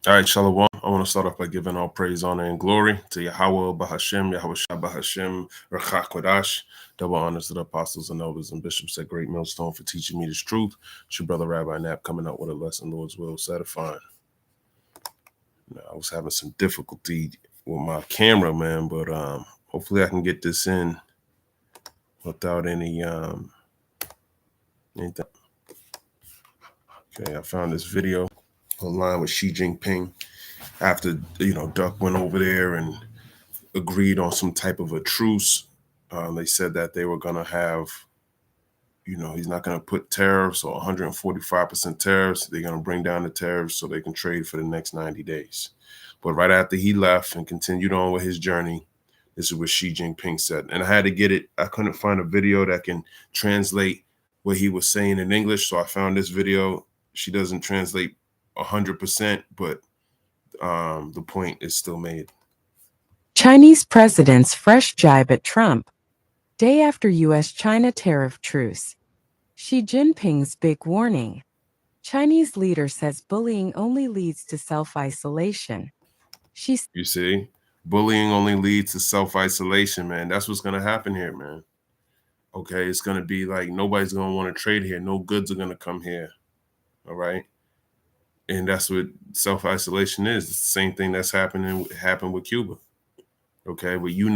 All right, Shalom. I want to start off by giving all praise, honor, and glory to Yahweh, Bahashem, Yahweh Shah, Bahashem, Rechak Kodash. Double honors to the apostles and elders and bishops at Great Millstone for teaching me this truth. It's your brother Rabbi Knapp coming out with a lesson, Lord's will, satisfying. Now, I was having some difficulty with my camera, man, but hopefully I can get this in without anything. Okay, I found this video online with Xi Jinping after Duck went over there and agreed on some type of a truce. They said that they were going to have, he's not going to put tariffs or 145% tariffs. They're going to bring down the tariffs so they can trade for the next 90 days. But right after he left and continued on with his journey, this is what Xi Jinping said. And I had to get it. I couldn't find a video that can translate what he was saying in English. So I found this video. She doesn't translate 100%, but the point is still made. Chinese president's fresh jibe at Trump. Day after U.S.-China tariff truce. Xi Jinping's big warning. Chinese leader says bullying only leads to self-isolation. You see, bullying only leads to self-isolation, man. That's what's going to happen here, man. Okay, it's going to be like nobody's going to want to trade here. No goods are going to come here. All right. And that's what self-isolation is. It's the same thing that's happened with Cuba. Okay, but you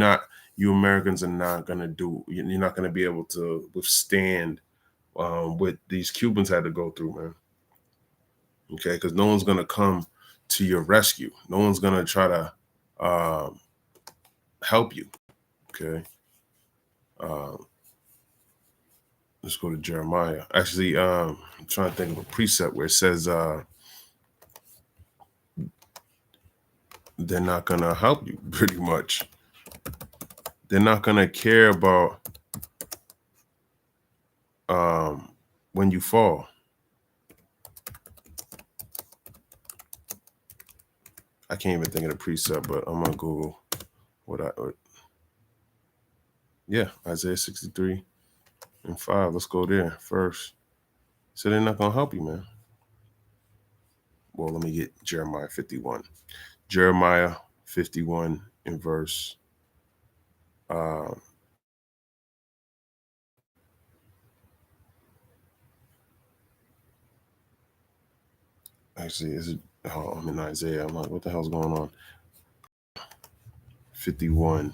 Americans are not going to do, you're not going to be able to withstand what these Cubans had to go through, man. Okay, because no one's going to come to your rescue. No one's going to try to help you. Okay. Let's go to Jeremiah. Actually, I'm trying to think of a precept where it says they're not going to help you, pretty much. They're not going to care about when you fall. I can't even think of the precept, but I'm going to Google Isaiah 63 and 5. Let's go there first. So they're not going to help you, man. Well, let me get Jeremiah 51. Jeremiah 51 in verse actually, is it? Oh, I'm in Isaiah. I'm like, what the hell's going on? 51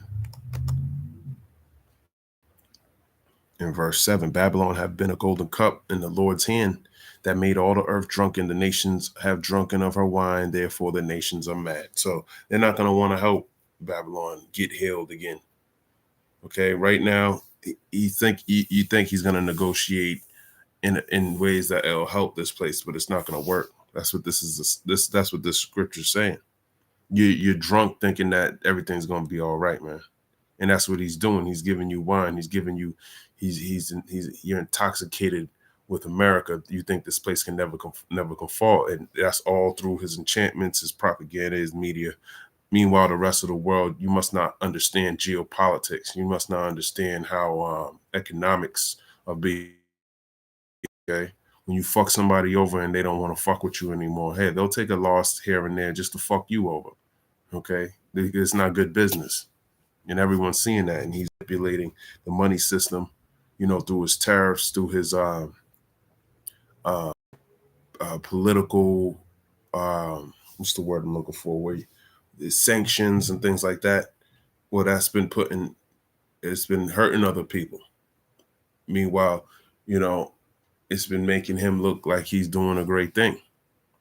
in verse 7. Babylon have been a golden cup in the Lord's hand that made all the earth drunken. The nations have drunken of her wine. Therefore, the nations are mad. So they're not going to want to help Babylon get healed again. Okay, right now, you think he's going to negotiate in ways that it'll help this place, but it's not going to work. That's what that's what this scripture's saying. You're drunk thinking that everything's going to be all right, man. And that's what he's doing. He's giving you wine. He's giving you, you're intoxicated with America. You think this place can never fall. And that's all through his enchantments, his propaganda, his media. Meanwhile, the rest of the world, you must not understand geopolitics. You must not understand how economics are being, okay? When you fuck somebody over and they don't want to fuck with you anymore, hey, they'll take a loss here and there just to fuck you over, okay? It's not good business. And everyone's seeing that, and he's manipulating the money system, through his tariffs, through his political, what's the word I'm looking for, where sanctions and things like that. Well, it's been hurting other people. Meanwhile, it's been making him look like he's doing a great thing.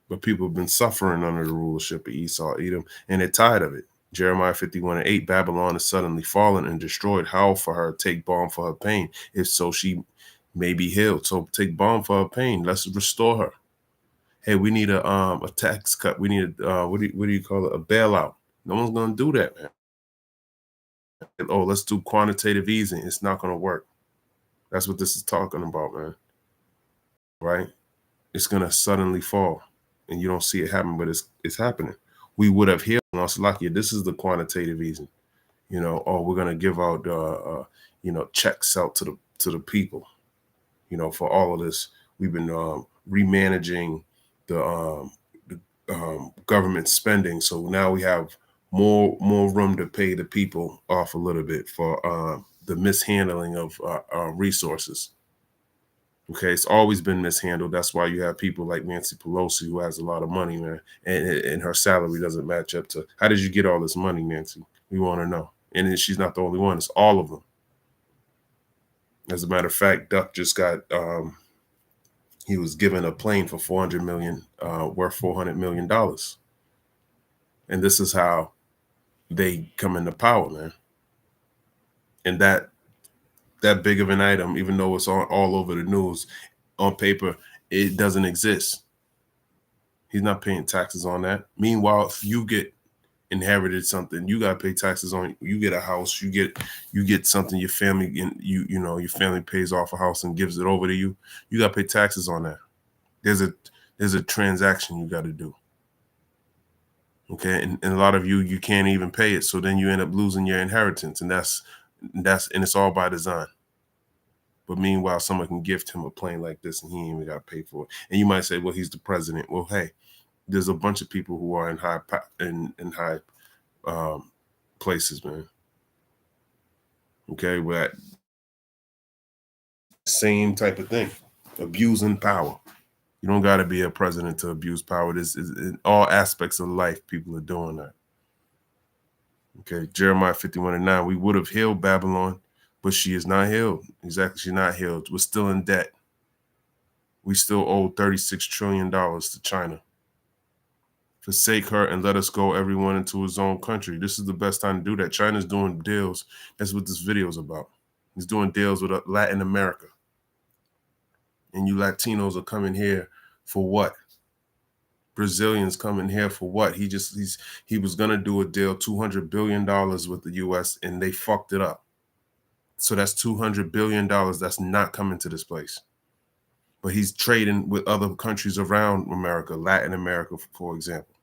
But people have been suffering under the rulership of Esau, Edom, and they're tired of it. Jeremiah 51 and 8, Babylon is suddenly fallen and destroyed. Howl for her, take balm for her pain. If so, she may be healed. So take balm for her pain. Let's restore her. Hey, we need a tax cut. We need what do you call it? A bailout. No one's gonna do that, man. Oh, let's do quantitative easing. It's not gonna work. That's what this is talking about, man. Right? It's gonna suddenly fall, and you don't see it happen, but it's happening. We would have healed Slovakia. This is the quantitative easing. We're gonna give out checks out to the people. For all of this, we've been remanaging the government spending. So now we have more room to pay the people off a little bit for the mishandling of resources. Okay, it's always been mishandled. That's why you have people like Nancy Pelosi, who has a lot of money, man, and her salary doesn't match up to. How did you get all this money, Nancy? We want to know. And then she's not the only one; it's all of them. As a matter of fact, Duck just got. He was given a plane for 400 million, worth $400 million, and this is how they come into power, man. And that big of an item, even though it's all over the news, on paper, it doesn't exist. He's not paying taxes on that. Meanwhile, if you get inherited something, you gotta pay taxes on. You get a house, you get something. Your family, you know, your family pays off a house and gives it over to you. You gotta pay taxes on that. There's a transaction you got to do. Okay, and a lot of you can't even pay it, so then you end up losing your inheritance, and and it's all by design. But meanwhile, someone can gift him a plane like this, and he ain't even got to pay for it. And you might say, "Well, he's the president." Well, hey, there's a bunch of people who are in high um, places, man. Okay, but same type of thing, abusing power. You don't got to be a president to abuse power. This is in all aspects of life. People are doing that. Okay, Jeremiah 51:9. We would have healed Babylon, but she is not healed. Exactly, she's not healed. We're still in debt. We still owe $36 trillion to China. Forsake her and let us go, everyone, into his own country. This is the best time to do that. China's doing deals. That's what this video is about. He's doing deals with Latin America. And you Latinos are coming here for what? Brazilians coming here for what? He was gonna do a deal, $200 billion with the US, and they fucked it up. So that's $200 billion that's not coming to this place. But he's trading with other countries around America, Latin America, for example.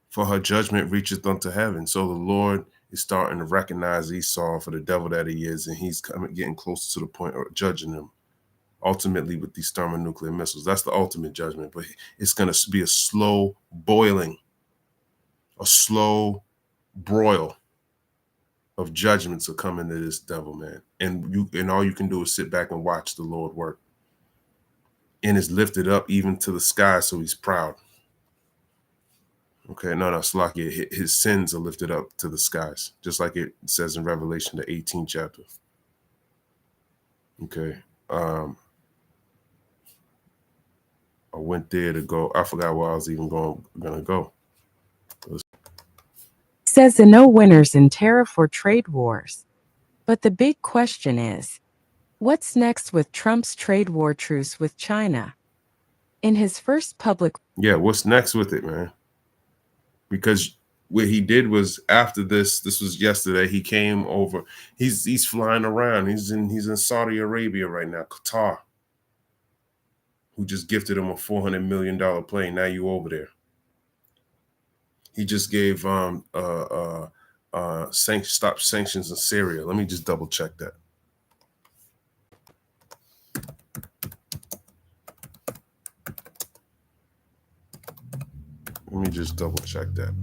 For her judgment reacheth unto heaven. So the Lord is starting to recognize Esau for the devil that he is, and he's getting closer to the point of judging him, ultimately with these thermonuclear missiles. That's the ultimate judgment, but it's going to be a slow boiling, a slow broil of judgments are coming to this devil, man. And all you can do is sit back and watch the Lord work. And is lifted up even to the sky, so he's proud. Okay, no, Slakia, his sins are lifted up to the skies, just like it says in Revelation, the 18th chapter. Okay. I went there to go. I forgot where I was even gonna go. Says there are no winners in tariff or trade wars. But the big question is, what's next with Trump's trade war truce with China? In his first public... Yeah, what's next with it, man? Because what he did was, after this was yesterday, he came over. He's flying around. He's in Saudi Arabia right now, Qatar, who just gifted him a $400 million plane. Now you over there. He just gave stop sanctions in Syria. Let me just double check that. Let me just double check that.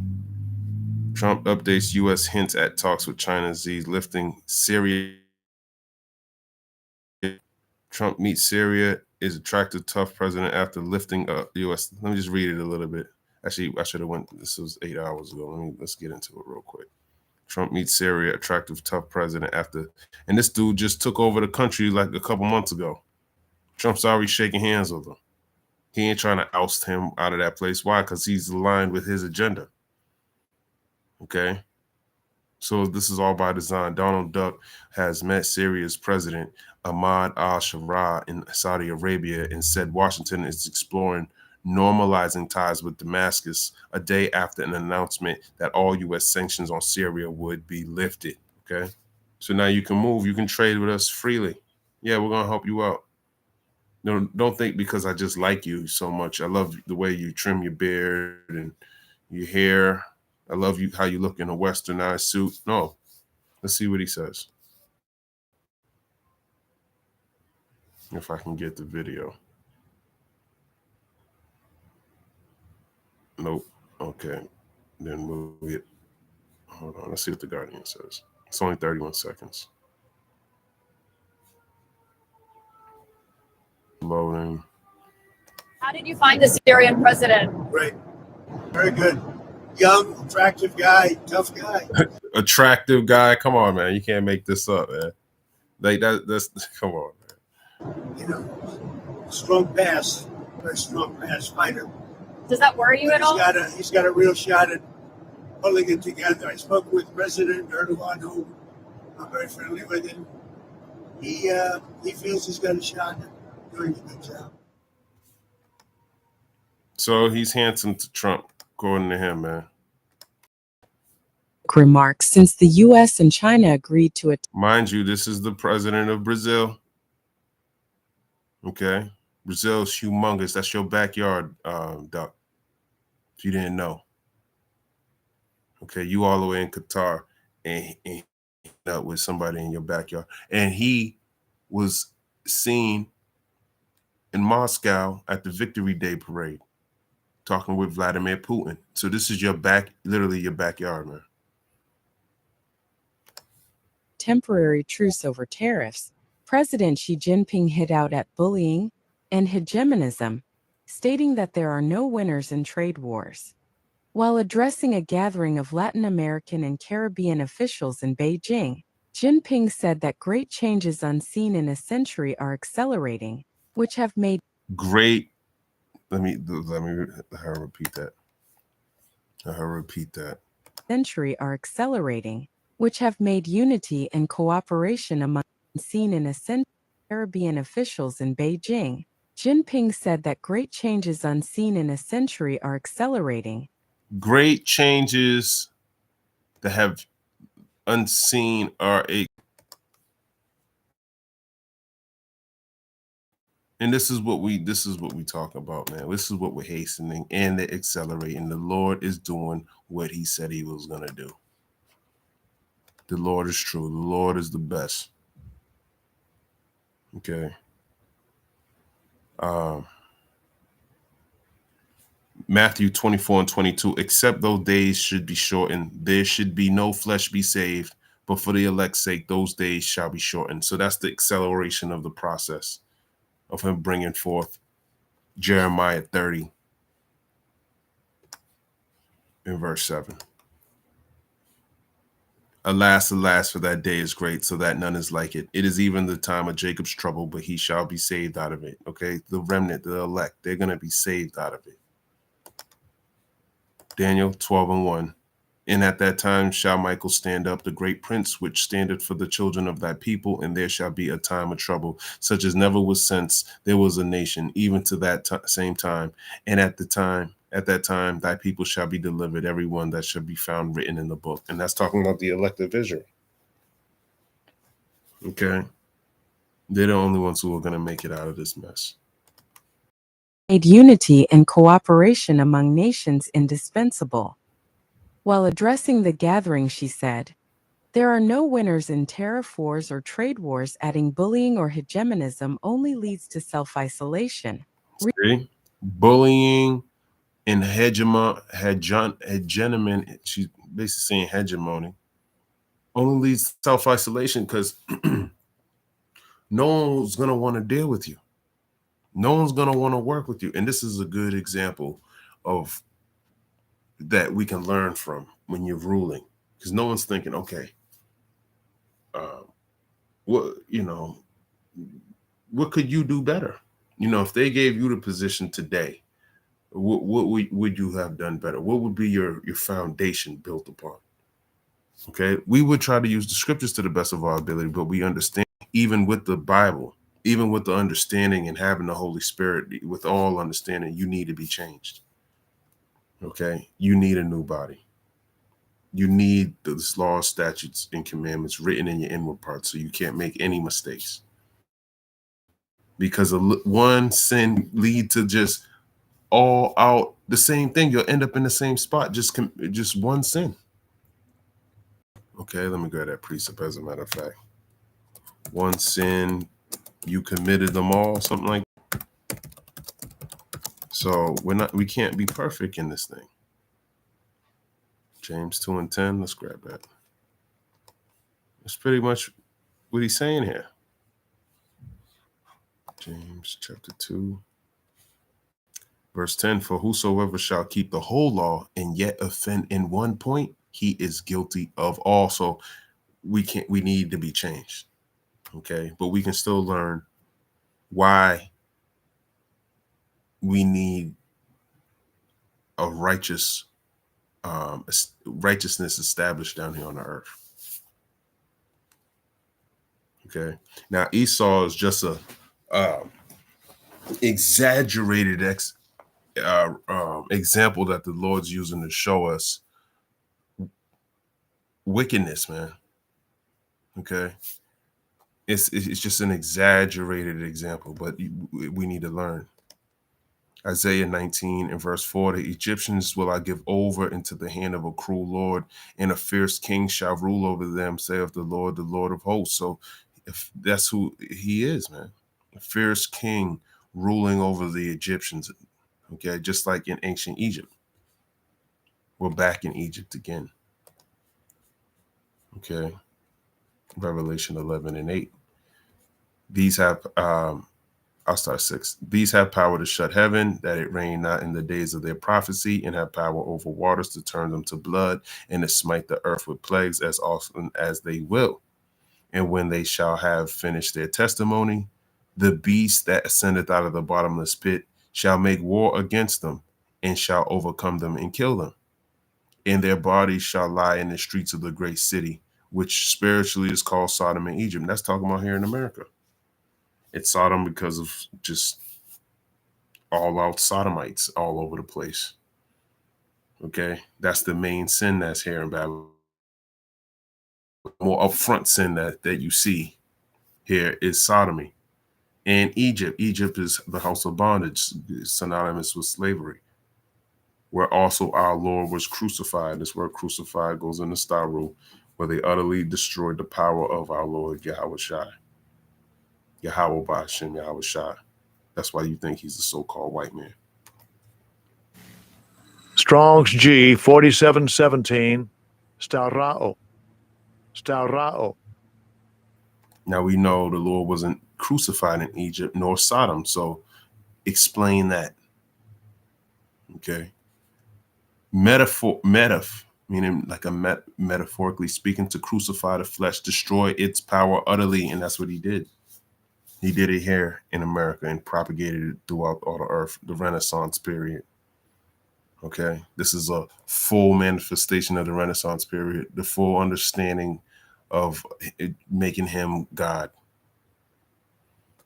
Trump updates U.S. hints at talks with China Xi lifting Syria. Trump meets Syria, is attractive, tough president after lifting U.S. Let me just read it a little bit. Actually, I should have went. This was 8 hours ago. Let's get into it real quick. Trump meets Syria, attractive, tough president after, and this dude just took over the country like a couple months ago. Trump's already shaking hands with him. He ain't trying to oust him out of that place. Why? Because he's aligned with his agenda. Okay. So this is all by design. Donald Duck has met Syria's president, Ahmad al-Sharaa, in Saudi Arabia, and said Washington is exploring normalizing ties with Damascus a day after an announcement that all U.S. sanctions on Syria would be lifted. Okay. So now you can move. You can trade with us freely. Yeah, we're going to help you out. No, don't think because I just like you so much. I love the way you trim your beard and your hair. I love you how you look in a westernized suit. No, let's see what he says. If I can get the video. Nope. Okay. Then move it. Hold on. Let's see what the Guardian says. It's only 31 seconds. Loading. How did you find the Syrian president? Great. Very good. Young, attractive guy, tough guy. Attractive guy. Come on, man. You can't make this up, man. Like that's come on, man. You know, strong pass, very strong pass fighter. Does that worry you at all? He's got a real shot at pulling it together. I spoke with President Erdogan, who I'm very friendly with him. He feels he's got a shot at doing a good job. So he's handsome to Trump, according to him, man. Remarks since the U.S. and China agreed to it. Mind you, this is the president of Brazil. Okay. Brazil's humongous. That's your backyard, Duck. If you didn't know. Okay, you all the way in Qatar and up with somebody in your backyard. And he was seen in Moscow at the Victory Day parade talking with Vladimir Putin. So this is literally your backyard, man. Temporary truce over tariffs. President Xi Jinping hit out at bullying and hegemonism, stating that there are no winners in trade wars. While addressing a gathering of Latin American and Caribbean officials in Beijing, Jinping said that great changes unseen in a century are accelerating, which have made let me her repeat that. Century are accelerating, which have made unity and cooperation among seen in a century. Caribbean officials in Beijing. Jinping said that great changes unseen in a century are accelerating. Great changes that have unseen are and this is what we talk about, man. This is what we're hastening and they're accelerating. The Lord is doing what he said he was going to do. The Lord is true. The Lord is the best. Okay. Matthew 24:22, except those days should be shortened. There should be no flesh be saved, but for the elect's sake, those days shall be shortened. So that's the acceleration of the process of him bringing forth Jeremiah 30 in verse 7. Alas, alas, for that day is great, so that none is like it. It is even the time of Jacob's trouble, but he shall be saved out of it. Okay, the remnant, the elect, they're going to be saved out of it. Daniel 12:1. And at that time shall Michael stand up, the great prince, which standeth for the children of thy people, and there shall be a time of trouble, such as never was since there was a nation, even to that same time. And at that time, thy people shall be delivered, every one that shall be found written in the book. And that's talking about the elect of Israel. Okay. They're the only ones who are going to make it out of this mess. Made unity and cooperation among nations indispensable. While addressing the gathering, she said, there are no winners in tariff wars or trade wars, adding bullying or hegemonism only leads to self-isolation. See? Bullying and hegemony, she's basically saying hegemony, only leads to self-isolation because no one's going to want to deal with you. No one's going to want to work with you. And this is a good example of that we can learn from when you're ruling, because no one's thinking, okay, what could you do better? If they gave you the position today, what would you have done better? What would be your foundation built upon? Okay, we would try to use the scriptures to the best of our ability, but we understand, even with the Bible, even with the understanding and having the Holy Spirit, with all understanding, you need to be changed. Okay, you need a new body. You need the laws, statutes, and commandments written in your inward parts so you can't make any mistakes. Because one sin lead to just all out the same thing. You'll end up in the same spot, just one sin. Okay, let me grab that precept as a matter of fact. One sin, you committed them all, something like that. So we can't be perfect in this thing. James 2:10. Let's grab that. That's pretty much what he's saying here. James chapter 2, verse 10. For whosoever shall keep the whole law and yet offend in one point, he is guilty of all. So we need to be changed. Okay. But we can still learn why we need a righteousness established down here on the earth. Okay. Now Esau is just a exaggerated example that the Lord's using to show us wickedness, man. Okay. It's just an exaggerated example, but we need to learn. Isaiah 19 and verse 4, the Egyptians will I give over into the hand of a cruel Lord, and a fierce king shall rule over them, saith the Lord of hosts. So if that's who he is, man, a fierce king ruling over the Egyptians. Okay, just like in ancient Egypt. We're back in Egypt again. Okay, Revelation 11 and 8. These have I'll start 6. These have power to shut heaven, that it rain not in the days of their prophecy, and have power over waters to turn them to blood, and to smite the earth with plagues as often as they will. And when they shall have finished their testimony, the beast that ascendeth out of the bottomless pit shall make war against them, and shall overcome them and kill them. And their bodies shall lie in the streets of the great city, which spiritually is called Sodom and Egypt. That's talking about here in America. It's Sodom because of just all out sodomites all over the place. Okay, that's the main sin that's here in Babylon. More upfront sin that you see here is sodomy. And Egypt is the house of bondage, synonymous with slavery, where also our Lord was crucified. This word crucified goes in the star rule, where they utterly destroyed the power of our Lord Yahweh Shai. Yahweh Ba'ashem Yahweh Shai. That's why you think he's a so-called white man. Strong's G 4717, Staurao. Now we know the Lord wasn't crucified in Egypt nor Sodom, so explain that. Okay. Meaning like metaphorically speaking, to crucify the flesh, destroy its power utterly, and that's what he did. He did it here in America and propagated it throughout all the earth, the Renaissance period. Okay, this is a full manifestation of the Renaissance period, the full understanding of it, making him God.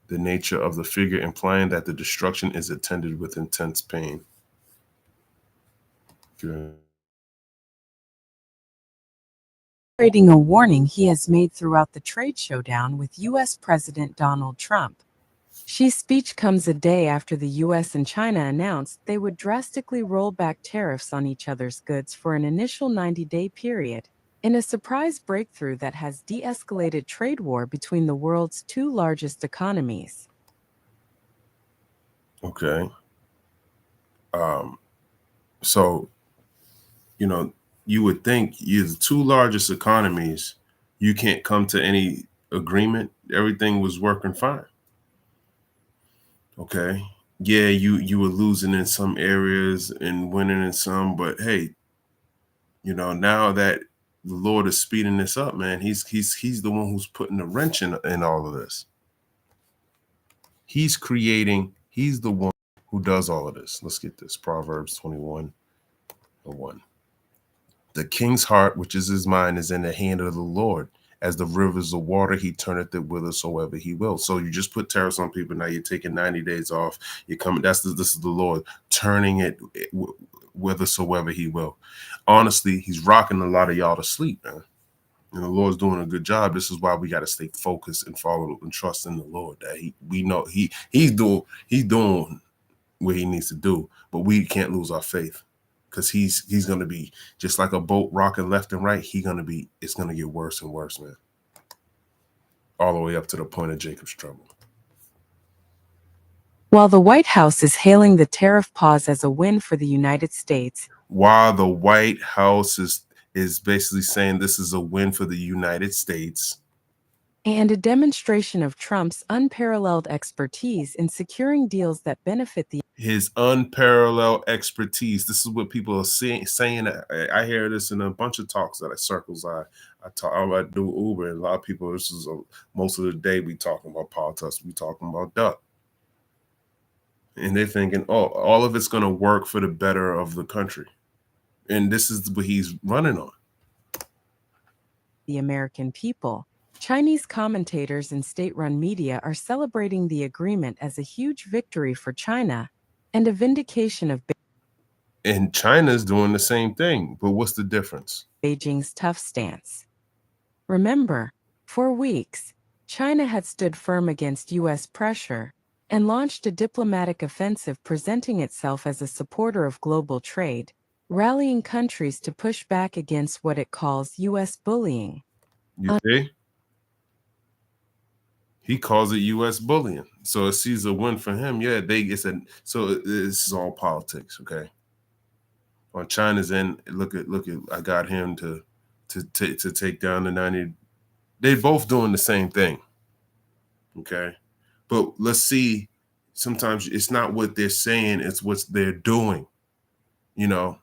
The nature of the figure implying that the destruction is attended with intense pain. Good. Reiterating a warning he has made throughout the trade showdown with U.S. President Donald Trump. Xi's speech comes a day after the U.S. and China announced they would drastically roll back tariffs on each other's goods for an initial 90-day period, in a surprise breakthrough that has de-escalated trade war between the world's two largest economies. Okay. So, you would think you're the two largest economies, you can't come to any agreement. Everything was working fine. Okay. Yeah, you were losing in some areas and winning in some, but hey, now that the Lord is speeding this up, man, he's the one who's putting the wrench in all of this. He's the one who does all of this. Let's get this. Proverbs 21:1. The king's heart, which is his mind, is in the hand of the Lord. As the rivers of water, he turneth it whithersoever he will. So you just put tariffs on people. Now you're taking 90 days off. You're coming. This is the Lord turning it whithersoever he will. Honestly, he's rocking a lot of y'all to sleep, man. And the Lord's doing a good job. This is why we got to stay focused and follow and trust in the Lord. That we know he's doing what he needs to do, but we can't lose our faith. Because he's going to be just like a boat rocking left and right. It's going to get worse and worse, man. All the way up to the point of Jacob's trouble. While the White House is hailing the tariff pause as a win for the United States, while the White House is basically saying this is a win for the United States, and a demonstration of Trump's unparalleled expertise in securing deals that benefit the his unparalleled expertise. This is what people are saying. I hear this in a bunch of talks that I circles. I do Uber, and a lot of people. This is most of the day we talking about politics. We talking about duck, and they're thinking, oh, all of it's going to work for the better of the country, and this is what he's running on. the American people. Chinese commentators and state-run media are celebrating the agreement as a huge victory for China and a vindication of And China's doing the same thing, but what's the difference? Beijing's tough stance. Remember, for weeks, China had stood firm against U.S. pressure and launched a diplomatic offensive presenting itself as a supporter of global trade, rallying countries to push back against what it calls U.S. bullying. You see? He calls it U.S. bullying. So it sees a win for him. Yeah, so this is all politics, okay? On China's end, look at I got him to take down the 90. They both doing the same thing. Okay. But let's see, sometimes it's not what they're saying, it's what they're doing. You know,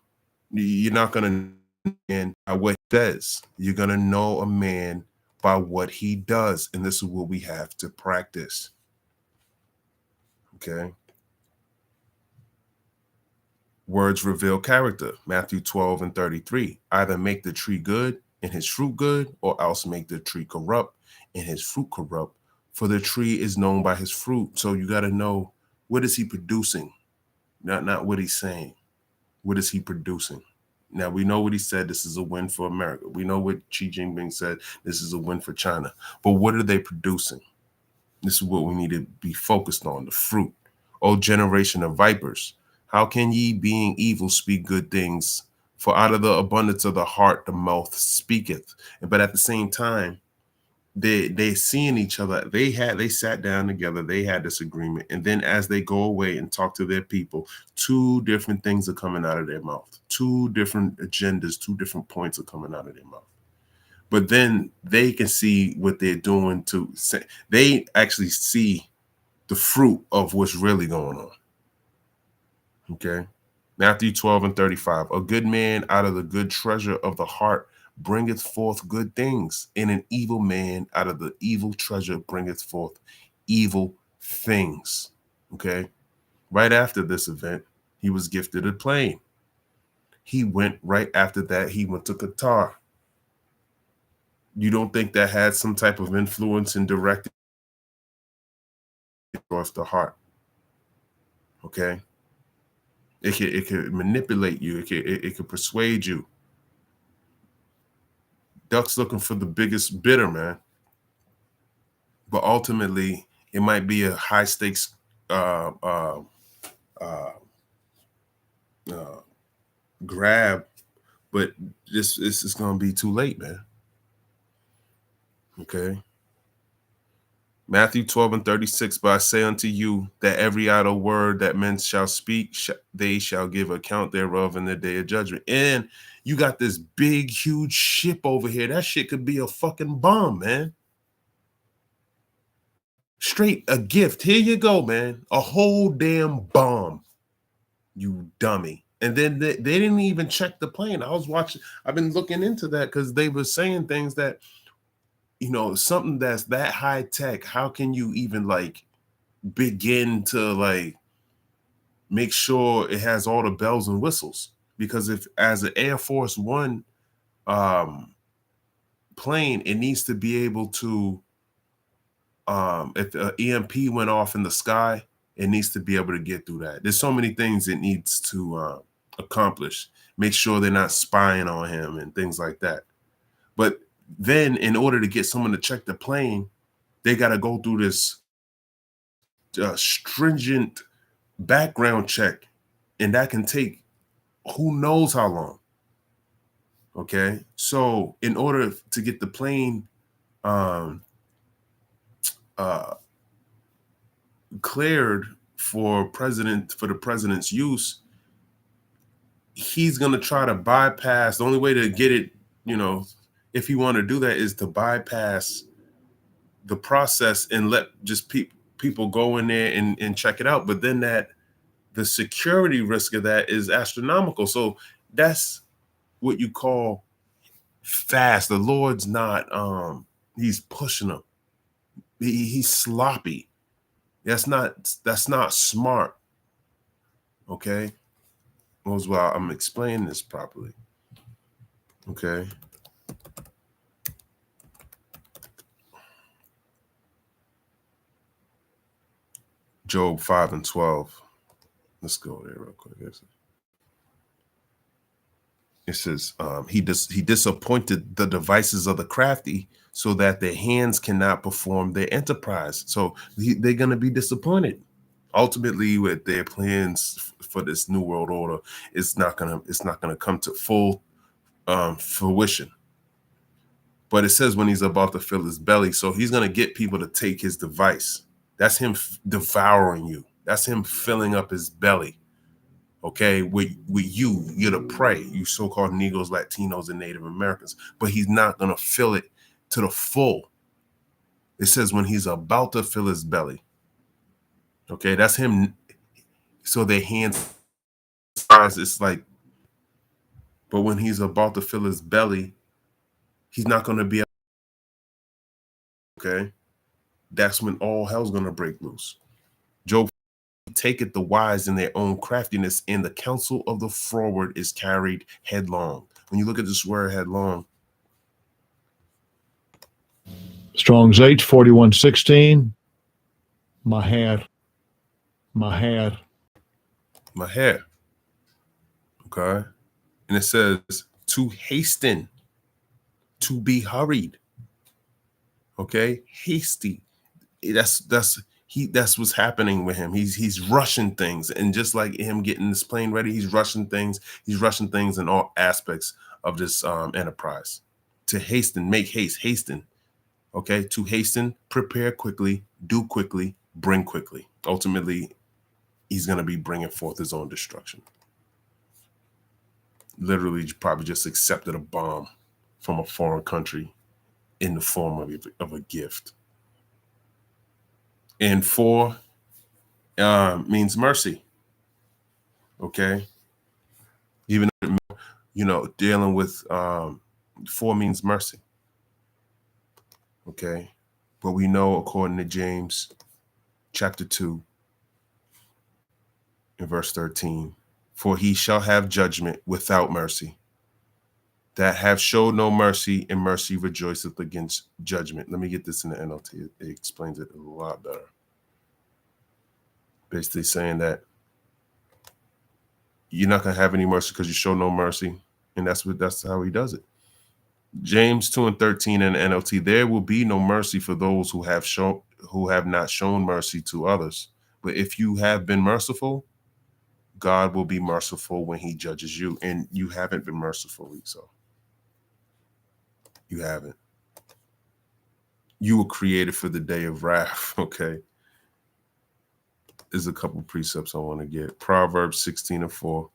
you're not gonna know a man by what he says. You're gonna know a man by what he does. And this is what we have to practice. Okay. Words reveal character. Matthew 12:33. Either make the tree good and his fruit good, or else make the tree corrupt and his fruit corrupt. For the tree is known by his fruit. So you got to know, what is he producing? Not what he's saying. What is he producing? Now we know what he said. This is a win for America. We know what Xi Jinping said. This is a win for China. But what are they producing? This is what we need to be focused on, the fruit. O generation of vipers, how can ye, being evil, speak good things? For out of the abundance of the heart, the mouth speaketh. But at the same time, they seeing each other. They sat down together. They had this agreement. And then as they go away and talk to their people, two different things are coming out of their mouth. Two different agendas, two different points are coming out of their mouth. But then they can see what they're doing to say. They actually see the fruit of what's really going on. Okay. Matthew 12:35. A good man out of the good treasure of the heart bringeth forth good things, and an evil man out of the evil treasure bringeth forth evil things. Okay. Right after this event, he was gifted a plane. He went right after that. He went to Qatar. You don't think that had some type of influence in directing off the heart? Okay. It could manipulate you. It could persuade you. Duck's looking for the biggest bidder, man. But ultimately, it might be a high stakes grab, but this is going to be too late, man. Okay. Matthew 12:36. But I say unto you that every idle word that men shall speak, they shall give account thereof in the day of judgment. And you got this big, huge ship over here. That shit could be a fucking bomb, man. Straight a gift. Here you go, man. A whole damn bomb. You dummy. And then they didn't even check the plane. I've been looking into that because they were saying things that, something that's that high tech, how can you even like begin to like make sure it has all the bells and whistles? Because if as an Air Force One plane, it needs to be able to, if the EMP went off in the sky, it needs to be able to get through that. There's so many things it needs to accomplish. Make sure they're not spying on him and things like that. But then in order to get someone to check the plane, they got to go through this stringent background check, and that can take who knows how long. Okay. So in order to get the plane cleared for the president's use, he's going to try to bypass. The only way to get it, if you want to do that, is to bypass the process and let just people go in there and check it out. But then the security risk of that is astronomical. So that's what you call fast. The Lord's not, he's pushing them. He's sloppy. That's not smart. Okay. Well, I'm explaining this properly. Okay. Job 5:12. Let's go there real quick. It says, he disappointed the devices of the crafty so that their hands cannot perform their enterprise. So they're going to be disappointed. Ultimately, with their plans for this new world order, it's not gonna come to full fruition. But it says when he's about to fill his belly, so he's gonna get people to take his device. That's him devouring you. That's him filling up his belly. Okay, with you're the prey, you so-called Negroes, Latinos, and Native Americans. But he's not gonna fill it to the full. It says when he's about to fill his belly. Okay, that's him. So their hands, it's like, but when he's about to fill his belly, he's not going to be. Okay, that's when all hell's going to break loose. Job taketh the wise in their own craftiness, and the counsel of the froward is carried headlong. When you look at this word headlong, Strong's H 4116. Maher. Okay, and it says to hasten, to be hurried. Okay, hasty. That's what's happening with him. He's rushing things, and just like him getting this plane ready, he's rushing things. He's rushing things in all aspects of this enterprise. To hasten, make haste, hasten. Okay, to hasten, prepare quickly, do quickly, bring quickly. Ultimately, he's going to be bringing forth his own destruction. Literally, probably just accepted a bomb from a foreign country in the form of a gift. And 4 means mercy. Okay, even dealing with 4 means mercy. Okay, but we know according to James chapter 2 in verse 13, for he shall have judgment without mercy, that have showed no mercy, and mercy rejoiceth against judgment. Let me get this in the NLT. It explains it a lot better. Basically saying that you're not going to have any mercy because you show no mercy. And that's how he does it. James 2:13 in the NLT, there will be no mercy for those who have not shown mercy to others. But if you have been merciful, God will be merciful when he judges you. And you haven't been merciful, so you haven't. You were created for the day of wrath. Okay. There's a couple precepts I want to get. Proverbs 16:4.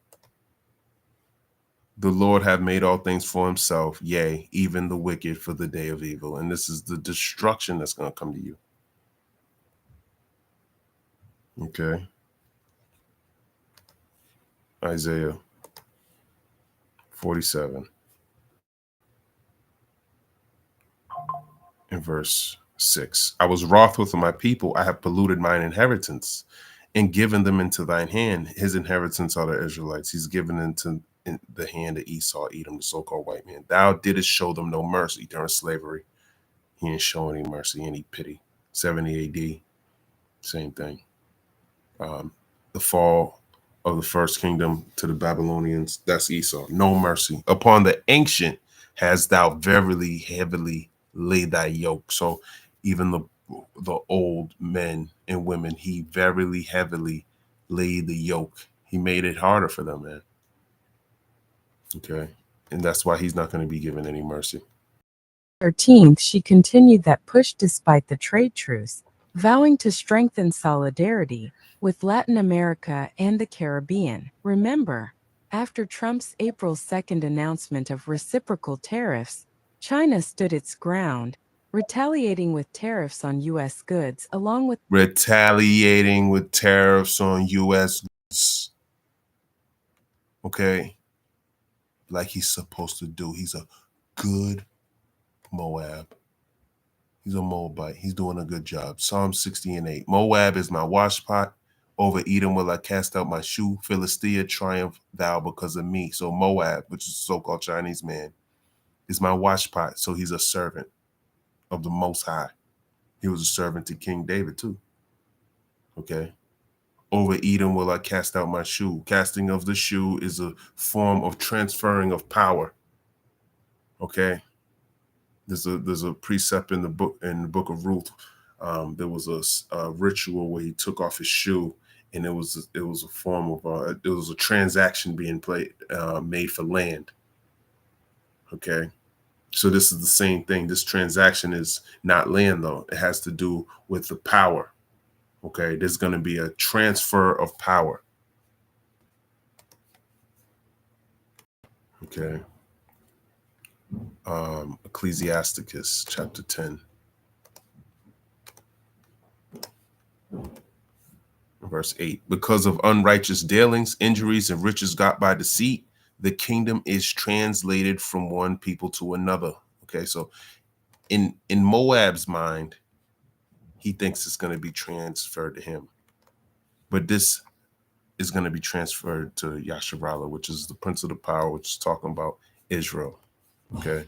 The Lord hath made all things for himself, yea, even the wicked for the day of evil. And this is the destruction that's going to come to you. Okay. Isaiah 47 in verse 6. I was wroth with my people. I have polluted mine inheritance and given them into thine hand. His inheritance are the Israelites. He's given into the hand of Esau, Edom, the so-called white man. Thou didst show them no mercy during slavery. He didn't show any mercy, any pity. 70 AD, same thing. The fall of the first kingdom to the Babylonians, that's Esau. No mercy. Upon the ancient hast thou verily heavily laid thy yoke. So even the old men and women, he verily heavily laid the yoke. He made it harder for them, man. Okay. And that's why he's not going to be given any mercy. 13th, she continued that push despite the trade truce, vowing to strengthen solidarity, with Latin America and the Caribbean. Remember, after Trump's April 2nd announcement of reciprocal tariffs, China stood its ground, retaliating with tariffs on U.S. goods along with Retaliating with tariffs on U.S. goods. Okay? Like he's supposed to do. He's a good Moab. He's a Moabite. He's doing a good job. Psalm 60 and 8. Moab is my washpot. Over Edom will I cast out my shoe. Philistia, triumph thou because of me. So Moab, which is a so-called Chinese man, is my washpot. So he's a servant of the Most High. He was a servant to King David too. Okay. Over Edom will I cast out my shoe. Casting of the shoe is a form of transferring of power. Okay. There's a precept in the book of Ruth. There was a ritual where he took off his shoe, and it was a form of it was a transaction being made for land. Okay, so this is the same thing. This transaction is not land though; it has to do with the power. Okay, there's going to be a transfer of power. Okay. Ecclesiasticus chapter 10. Verse 8, because of unrighteous dealings, injuries, and riches got by deceit, the kingdom is translated from one people to another. Okay, so in Moab's mind, he thinks it's going to be transferred to him. But this is going to be transferred to Yasharallah, which is the prince of the power, which is talking about Israel. Okay,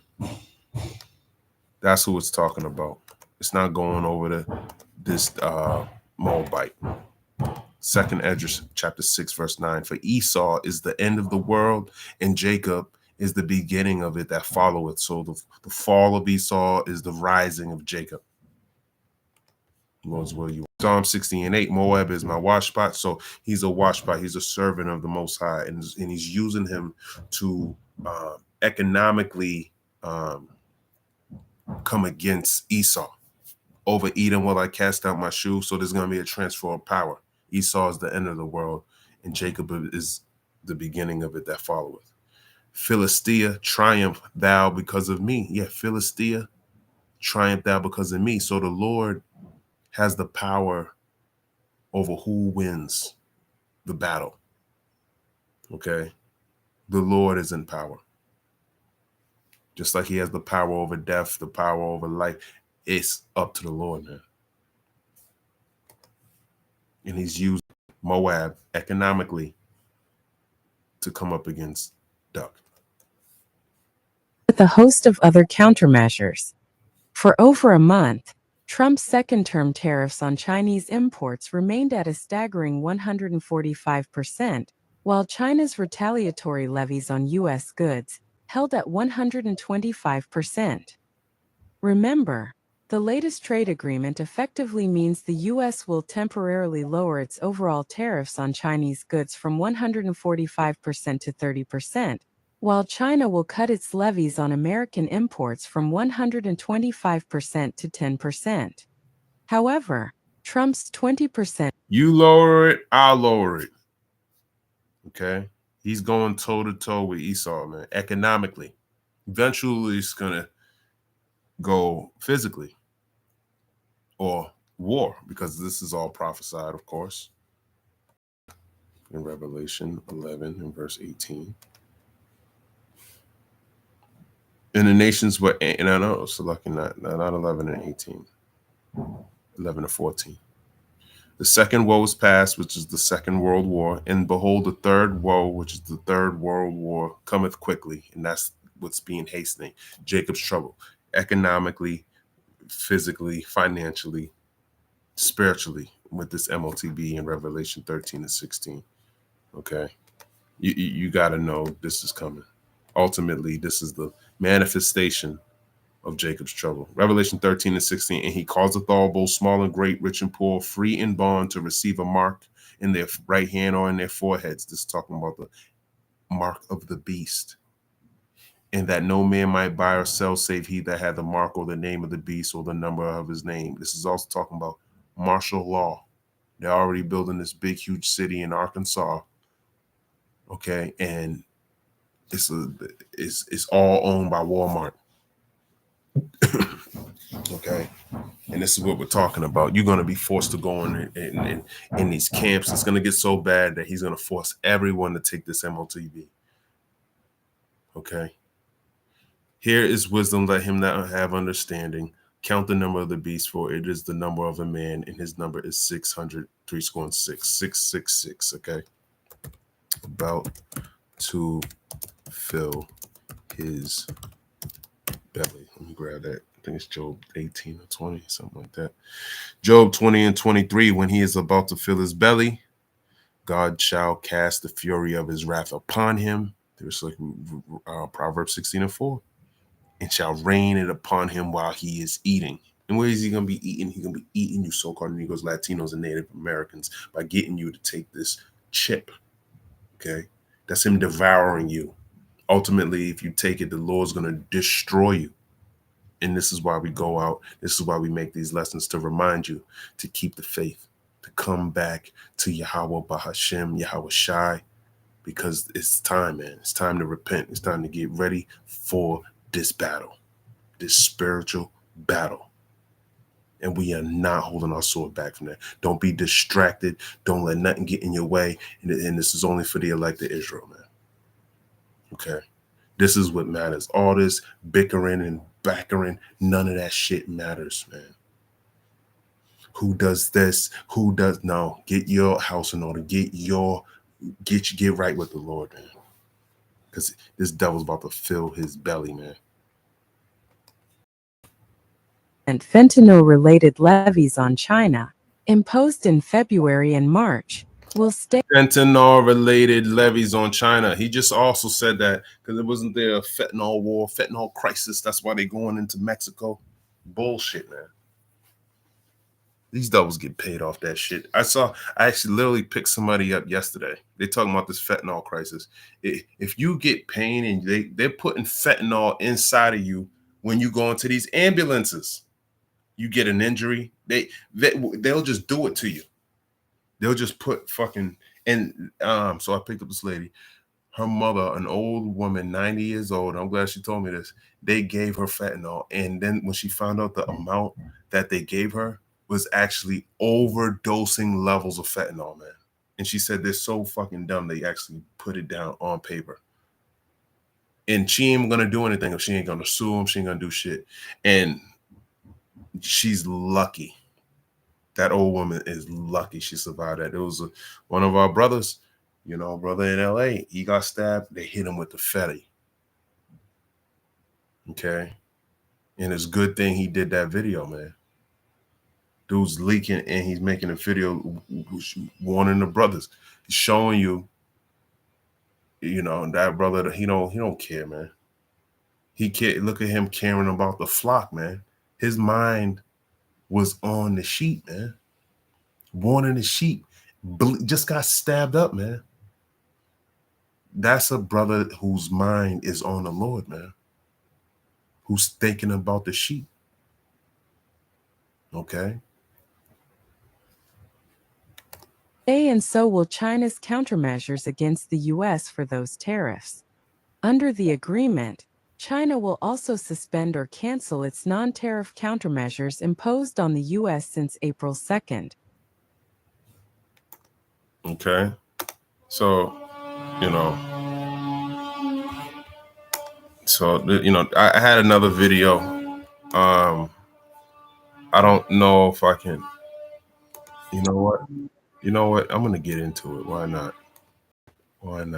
that's who it's talking about. It's not going over to this Moabite. Second Esdras chapter 6, verse 9. For Esau is the end of the world, and Jacob is the beginning of it that followeth. So the fall of Esau is the rising of Jacob. Psalm 60 and 8. Moab is my washpot. So he's a washpot. He's a servant of the Most High, and he's using him to economically come against Esau. Over Edom will I cast out my shoe. So there's going to be a transfer of power. Esau is the end of the world, and Jacob is the beginning of it that followeth. Philistia, triumph thou because of me. Yeah, Philistia, triumph thou because of me. So the Lord has the power over who wins the battle. Okay? The Lord is in power. Just like he has the power over death, the power over life, it's up to the Lord, man. And he's used Moab economically to come up against Duck. with a host of other countermeasures. For over a month, Trump's second-term tariffs on Chinese imports remained at a staggering 145%, while China's retaliatory levies on U.S. goods held at 125%. Remember, the latest trade agreement effectively means the U.S. will temporarily lower its overall tariffs on Chinese goods from 145% to 30%, while China will cut its levies on American imports from 125% to 10%. However, Trump's 20%. You lower it, I'll lower it. Okay? He's going toe-to-toe with Esau, man, economically. Eventually, it's going to go physically or war, because this is all prophesied, of course, in Revelation 11 and verse 18. And the nations were, and I know, so lucky not 11 and 18, 11 and 14. The second woe is past, which is the Second World War. And behold, the third woe, which is the Third World War, cometh quickly. And that's what's being hastening. Jacob's trouble, economically, physically, financially, spiritually, with this MOTB in Revelation 13 and 16. Okay. You got to know this is coming. Ultimately, this is the manifestation of Jacob's trouble. Revelation 13 and 16, and he causeth all, both small and great, rich and poor, free and bond, to receive a mark in their right hand or in their foreheads. This is talking about the mark of the beast. And that no man might buy or sell save he that had the mark or the name of the beast or the number of his name. This is also talking about martial law. They're already building this big, huge city in Arkansas. Okay, and it's all owned by Walmart. Okay, and this is what we're talking about. You're going to be forced to go in these camps. It's going to get so bad that he's going to force everyone to take this MOTB. Okay. Here is wisdom, let him not have understanding. Count the number of the beast, for it is the number of a man, and his number is 600, 666. Okay. About to fill his belly. Let me grab that. I think it's Job 18 or 20, something like that. Job 20 and 23, when he is about to fill his belly, God shall cast the fury of his wrath upon him. There's like Proverbs 16 and 4. And shall rain it upon him while he is eating. And where is he going to be eating? He's going to be eating you so-called Negroes, Latinos, and Native Americans by getting you to take this chip. Okay? That's him devouring you. Ultimately, if you take it, the Lord's going to destroy you. And this is why we go out. This is why we make these lessons, to remind you to keep the faith, to come back to Yahweh Bahashem, Yahweh Shai, because it's time, man. It's time to repent. It's time to get ready for this battle, this spiritual battle. And we are not holding our sword back from that. Don't be distracted. Don't let nothing get in your way. And this is only for the elect of Israel, man. Okay? This is what matters. All this bickering and backering, none of that shit matters, man. Who does this? Who does? No. Get your house in order. Get right with the Lord, man. Because this devil's about to fill his belly, man. And fentanyl-related levies on China, imposed in February and March, will stay. Fentanyl-related levies on China. He just also said that because it wasn't there a fentanyl war, fentanyl crisis. That's why they're going into Mexico. Bullshit, man. These devils get paid off that shit. I actually literally picked somebody up yesterday. They're talking about this fentanyl crisis. If you get pain and they're putting fentanyl inside of you when you go into these ambulances, you get an injury, they'll just do it to you. They'll just put fucking, and so I picked up this lady. Her mother, an old woman, 90 years old, I'm glad she told me this, they gave her fentanyl. And then when she found out the amount that they gave her was actually overdosing levels of fentanyl, man. And she said they're so fucking dumb they actually put it down on paper. And she ain't gonna do anything if she ain't gonna sue them. She ain't gonna do shit. And she's lucky. That old woman is lucky she survived that. It was one of our brothers, brother in LA. He got stabbed. They hit him with the Fetty. Okay. And it's a good thing he did that video, man. Dude's leaking and he's making a video warning the brothers. He's showing you, that brother, he don't care, man. He can't look at him caring about the flock, man. His mind was on the sheep, man. Warning the sheep. Just got stabbed up, man. That's a brother whose mind is on the Lord, man. Who's thinking about the sheep. Okay. And so will China's countermeasures against the U.S. for those tariffs. Under the agreement, China will also suspend or cancel its non-tariff countermeasures imposed on the U.S. since April 2nd. Okay. So, I had another video. I don't know if I can, you know what? I'm going to get into it. Why not? I'm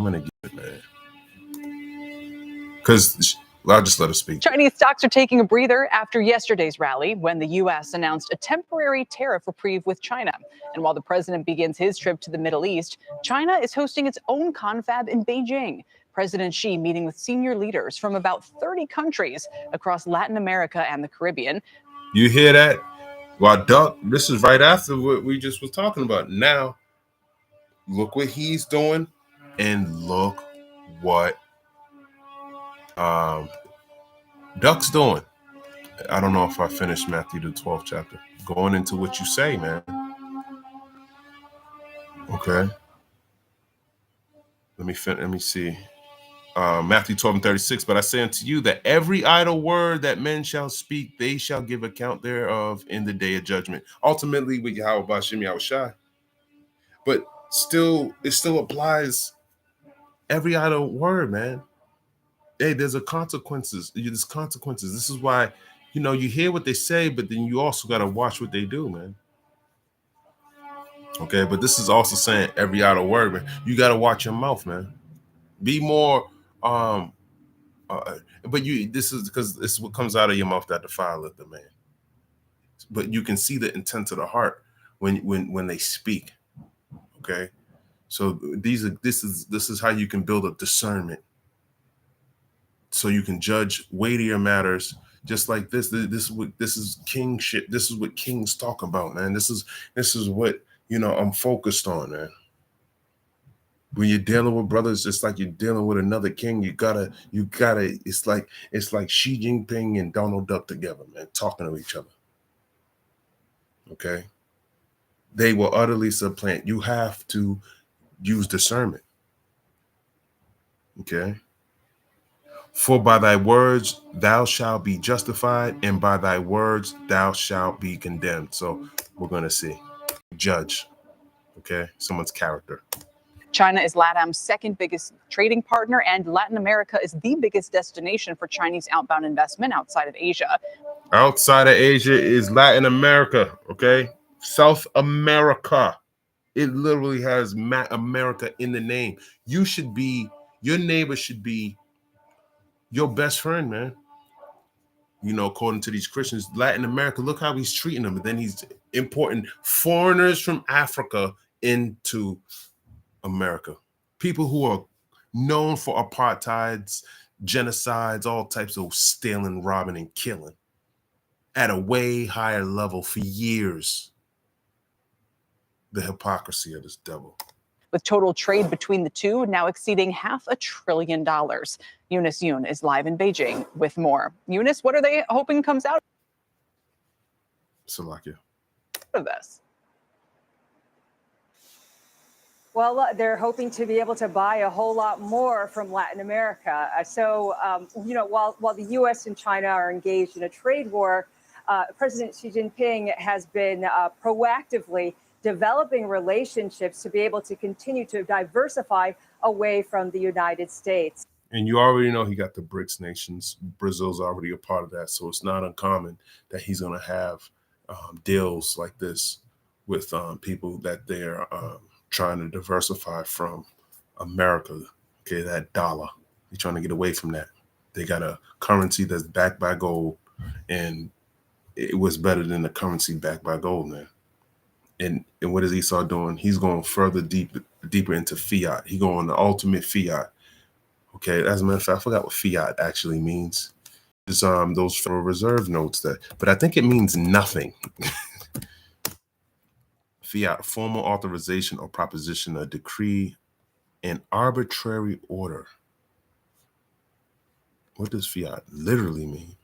going to get it, man. Because I'll just let her speak. Chinese stocks are taking a breather after yesterday's rally when the U.S. announced a temporary tariff reprieve with China. And while the president begins his trip to the Middle East, China is hosting its own confab in Beijing. President Xi meeting with senior leaders from about 30 countries across Latin America and the Caribbean. You hear that? Well, Duck, this is right after what we just was talking about. Now, look what he's doing, and look what Duck's doing. I don't know if I finished Matthew the 12th chapter. Going into what you say, man. Okay. Let me see. Matthew 12:36. But I say unto you that every idle word that men shall speak, they shall give account thereof in the day of judgment. Ultimately, with Yahweh Bashim Yahushai. But still, it still applies. Every idle word, man. Hey, there's consequences. There's consequences. This is why, you hear what they say, but then you also got to watch what they do, man. Okay, but this is also saying every idle word, man. You got to watch your mouth, man. Be more, but this is because this is what comes out of your mouth that defileth the man. But you can see the intent of the heart when they speak. Okay, so this is how you can build up discernment, so you can judge weightier matters. Just like this is king shit. This is what kings talk about, man. This is what I'm focused on, man. When you're dealing with brothers, it's like you're dealing with another king. You gotta. It's like Xi Jinping and Donald Duck together, man, talking to each other. Okay, they will utterly supplant. You have to use discernment. Okay. For by thy words thou shalt be justified, and by thy words thou shalt be condemned. So we're gonna see. Judge. Okay, someone's character. China is LATAM's second biggest trading partner, and Latin America is the biggest destination for Chinese outbound investment outside of Asia. Outside of Asia is Latin America, okay? South America. It literally has America in the name. Your neighbor should be your best friend, man. According to these Christians, Latin America, look how he's treating them. And then he's importing foreigners from Africa into America. People who are known for apartheids, genocides, all types of stealing, robbing, and killing at a way higher level for years. The hypocrisy of this devil. With total trade between the two now exceeding $500 billion. Eunice Yoon is live in Beijing with more. Eunice, what are they hoping comes out Salakia. of this? Well, they're hoping to be able to buy a whole lot more from Latin America. While the U.S. and China are engaged in a trade war, President Xi Jinping has been proactively developing relationships to be able to continue to diversify away from the United States. And you already know he got the BRICS nations. Brazil's already a part of that. So it's not uncommon that he's going to have deals like this with people that they're trying to diversify from America. Okay, that dollar. They're trying to get away from that. They got a currency that's backed by gold, and it was better than the currency backed by gold, man. And what is Esau doing? He's going further deeper into fiat. He's going the ultimate fiat. Okay, as a matter of fact, I forgot what fiat actually means. It's those Federal Reserve notes but I think it means nothing. Fiat, formal authorization or proposition, a decree, an arbitrary order. What does fiat literally mean?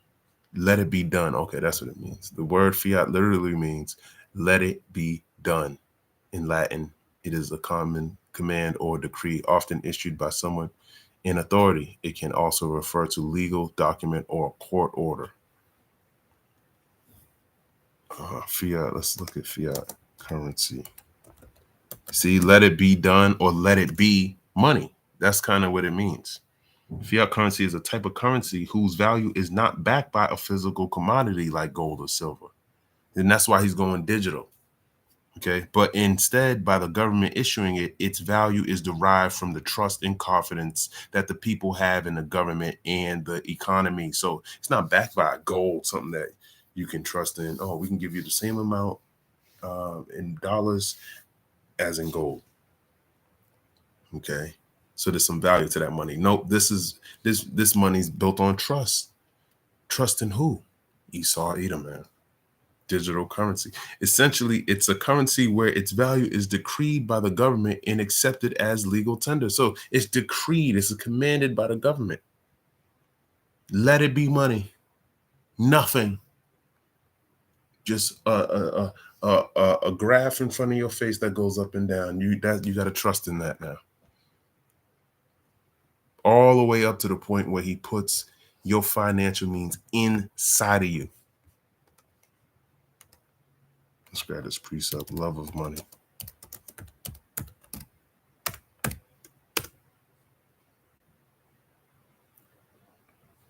Let it be done. Okay, that's what it means. The word fiat literally means let it be done. In Latin, it is a common command or decree, often issued by someone in authority. It can also refer to legal document or court order. Fiat, let's look at fiat currency. See, let it be done or let it be money. That's kind of what it means. Fiat currency is a type of currency whose value is not backed by a physical commodity like gold or silver. And that's why he's going digital. Okay, but instead, by the government issuing it, its value is derived from the trust and confidence that the people have in the government and the economy. So it's not backed by gold, something that you can trust in. Oh, we can give you the same amount in dollars as in gold. Okay, so there's some value to that money. Nope, this money's built on trust. Trust in who? Esau, Edom, man. Digital currency. Essentially, it's a currency where its value is decreed by the government and accepted as legal tender. So it's decreed, it's commanded by the government. Let it be money. Nothing. Just a a graph in front of your face that goes up and down. You got to trust in that now. All the way up to the point where he puts your financial means inside of you. Let's grab this precept, love of money.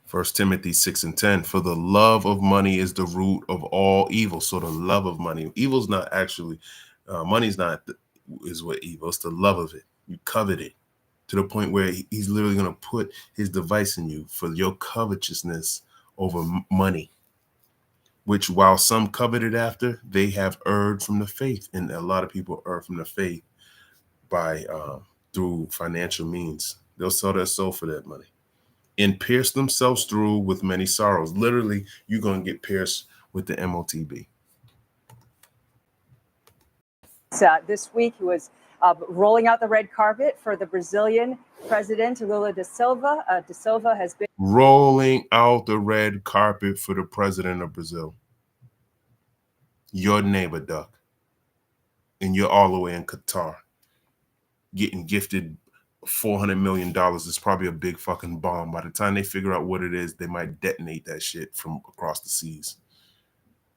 First Timothy 6:10, for the love of money is the root of all evil. So the love of money, evil's not actually, money's not, is what evil, it's the love of it. You covet it to the point where he's literally going to put his device in you for your covetousness over money, which while some coveted after, they have erred from the faith. And a lot of people err from the faith by through financial means. They'll sell their soul for that money and pierce themselves through with many sorrows. Literally, you're going to get pierced with the MOTB. This week, he was rolling out the red carpet for the Brazilian president, Lula da Silva. Da Silva has been rolling out the red carpet for the president of Brazil. Your neighbor, Duck. And you're all the way in Qatar getting gifted $400 million. It's probably a big fucking bomb. By the time they figure out what it is, they might detonate that shit from across the seas.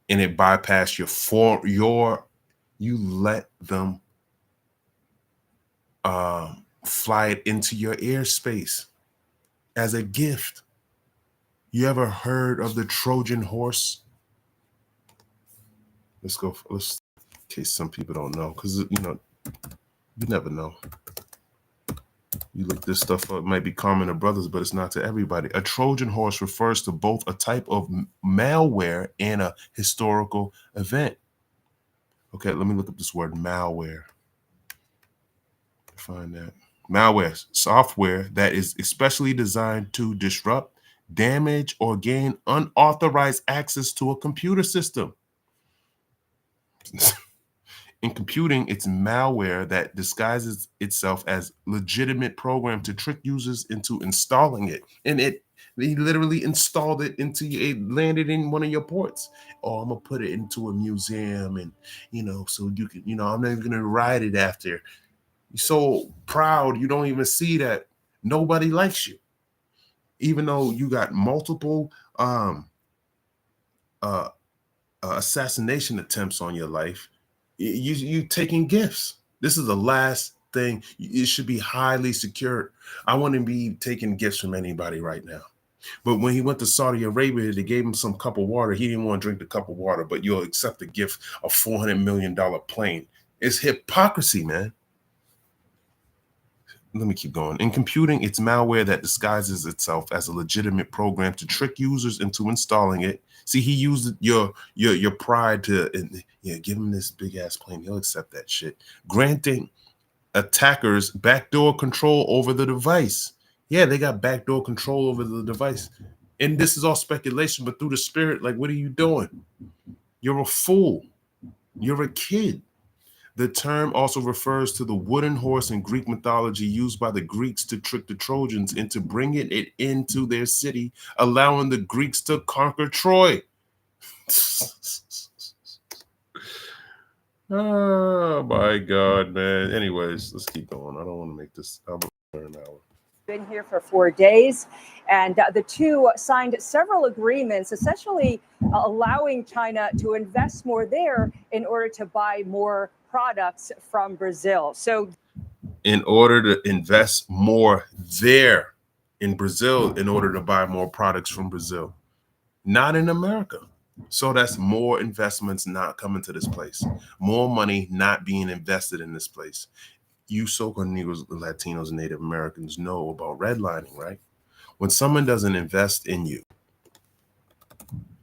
And it bypassed you let them fly it into your airspace as a gift. You ever heard of the Trojan horse? Let's go. In case some people don't know, because you never know. You look this stuff up, it might be common to brothers, but it's not to everybody. A Trojan horse refers to both a type of malware and a historical event. Okay, let me look up this word malware. Find that. Malware, software that is especially designed to disrupt, damage, or gain unauthorized access to a computer system. In computing, it's malware that disguises itself as legitimate program to trick users into installing it. And they literally installed it it landed in one of your ports. Oh, I'm gonna put it into a museum, and so you can, I'm not even gonna ride it after. You're so proud you don't even see that nobody likes you, even though you got multiple assassination attempts on your life. You taking gifts. This is the last thing. It should be highly secured. I wouldn't be taking gifts from anybody right now. But when he went to Saudi Arabia, they gave him some cup of water. He didn't want to drink the cup of water, but you'll accept a gift of $400 million plane. It's hypocrisy, man. Let me keep going. In computing, it's malware that disguises itself as a legitimate program to trick users into installing it. See, he used your pride to, give him this big ass plane. He'll accept that shit. Granting attackers backdoor control over the device. Yeah, they got backdoor control over the device. And this is all speculation, but through the spirit, like, what are you doing? You're a fool. You're a kid. The term also refers to the wooden horse in Greek mythology used by the Greeks to trick the Trojans into bringing it into their city, allowing the Greeks to conquer Troy. Oh my God, man. Anyways, let's keep going. I don't want to make this an hour. Been here for 4 days, and the two signed several agreements, essentially allowing China to invest more there in order to buy more products from Brazil. So in order to invest more there in Brazil, in order to buy more products from Brazil, not in America. So that's more investments not coming to this place, more money not being invested in this place. You so-called Negroes, Latinos, and Native Americans know about redlining, right? When someone doesn't invest in you,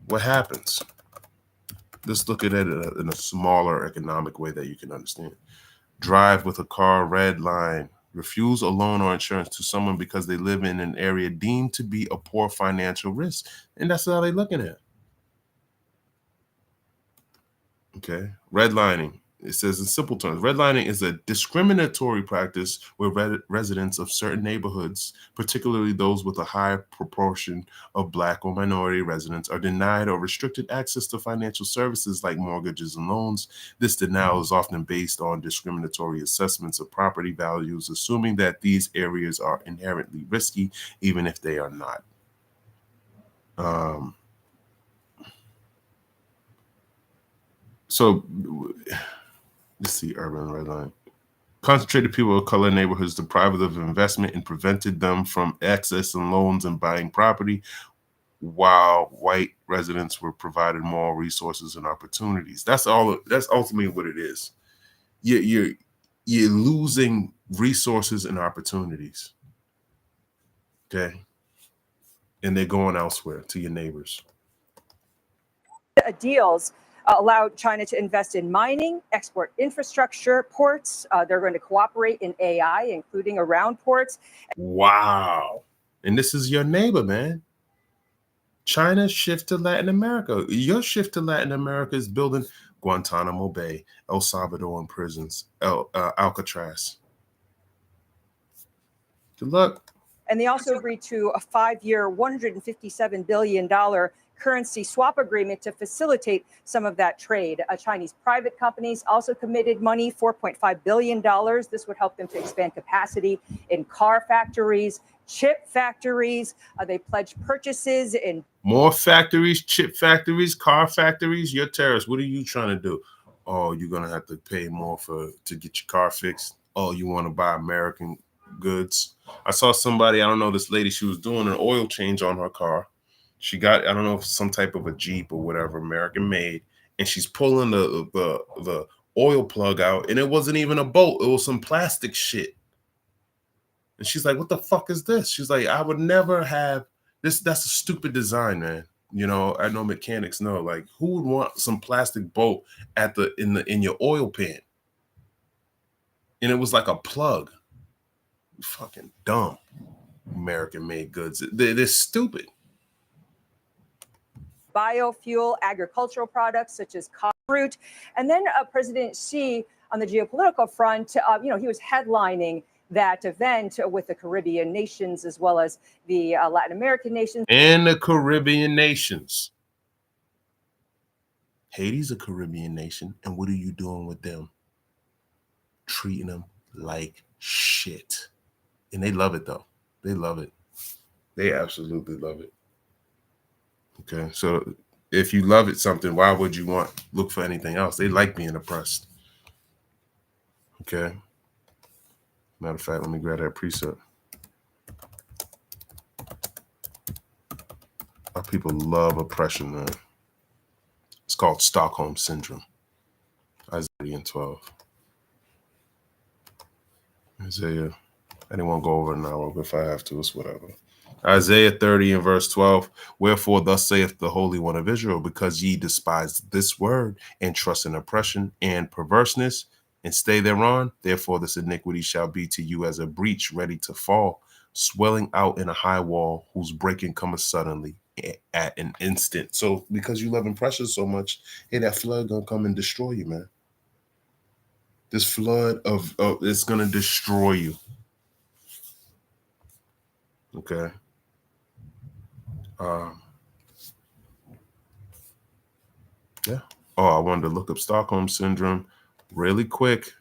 what happens? Let's look at it in a smaller economic way that you can understand. Drive with a car, red line, refuse a loan or insurance to someone because they live in an area deemed to be a poor financial risk. And that's how they're looking at. Okay. Redlining. It says in simple terms, redlining is a discriminatory practice where residents of certain neighborhoods, particularly those with a high proportion of Black or minority residents, are denied or restricted access to financial services like mortgages and loans. This denial is often based on discriminatory assessments of property values, assuming that these areas are inherently risky, even if they are not. So let's see, urban redlining. Concentrated people of color neighborhoods deprived of investment and prevented them from accessing loans and buying property, while white residents were provided more resources and opportunities. That's ultimately what it is. You're losing resources and opportunities. Okay. And they're going elsewhere to your neighbors. Deals allow China to invest in mining, export infrastructure, ports. They're going to cooperate in AI, including around ports. Wow. And this is your neighbor, man. China's shift to Latin America. Your shift to Latin America is building Guantanamo Bay, El Salvador prisons, Alcatraz. Good luck. And they also agreed to a 5-year, $157 billion currency swap agreement to facilitate some of that trade. Chinese private companies also committed money, $4.5 billion. This would help them to expand capacity in car factories, chip factories. They pledged purchases in more factories, chip factories, car factories. You're terrorists. What are you trying to do? Oh, you're going to have to pay more to get your car fixed. Oh, you want to buy American goods. I saw somebody, I don't know, this lady, she was doing an oil change on her car. She got, I don't know, if some type of a Jeep or whatever, American made, and she's pulling the oil plug out, and it wasn't even a bolt. It was some plastic shit. And she's like, what the fuck is this? She's like, I would never have this. That's a stupid design, man. You know, I know mechanics know, like, who would want some plastic bolt in your oil pan? And it was like a plug. Fucking dumb. American-made goods. They're stupid. Biofuel, agricultural products such as fruit. And then President Xi, on the geopolitical front, he was headlining that event with the Caribbean nations as well as the Latin American nations. And the Caribbean nations. Haiti's a Caribbean nation. And what are you doing with them? Treating them like shit. And they love it, though. They love it. They absolutely love it. Okay, so if you love it something, why would you look for anything else? They like being oppressed. Okay. Matter of fact, let me grab that precept. Our people love oppression, man. It's called Stockholm Syndrome. Isaiah 12. Isaiah. I didn't want to go over an hour, but if I have to, it's whatever. Isaiah 30 and verse 12. Wherefore thus saith the Holy One of Israel, because ye despise this word and trust in oppression and perverseness and stay thereon, therefore this iniquity shall be to you as a breach ready to fall, swelling out in a high wall, whose breaking cometh suddenly at an instant. So because you love oppression so much, hey, that flood gonna come and destroy you, man. This flood of it's gonna destroy you. Okay. Yeah. Oh, I wanted to look up Stockholm Syndrome really quick,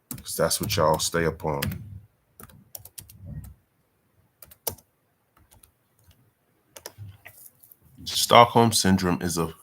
because that's what y'all stay up on. Stockholm Syndrome is a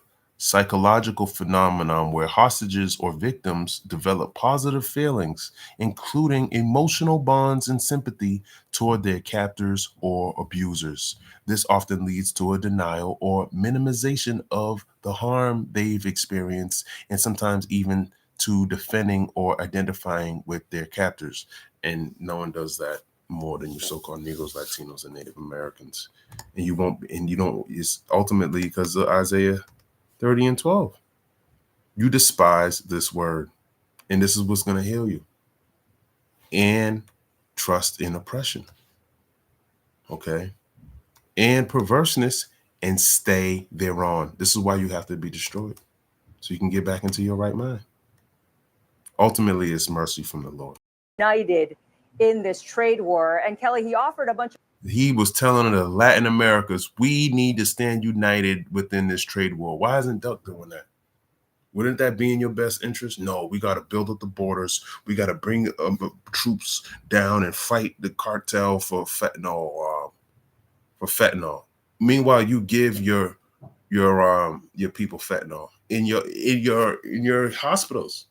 psychological phenomenon where hostages or victims develop positive feelings, including emotional bonds and sympathy toward their captors or abusers. This often leads to a denial or minimization of the harm they've experienced, and sometimes even to defending or identifying with their captors. And no one does that more than you so-called Negroes, Latinos, and Native Americans. And you won't, and you don't, it's ultimately because of Isaiah 30 and 12. You despise this word, and this is what's going to heal you. And trust in oppression. Okay? And perverseness, and stay thereon. This is why you have to be destroyed. so you can get back into your right mind. Ultimately, it's mercy from the Lord. United in this trade war. And Kelly, he offered a bunch of. He was telling the Latin Americas, we need to stand united within this trade war. Why isn't Duck doing that? Wouldn't that be in your best interest? No, we got to build up the borders. We got to bring troops down and fight the cartel for fentanyl. Meanwhile, you give your people fentanyl in your hospitals.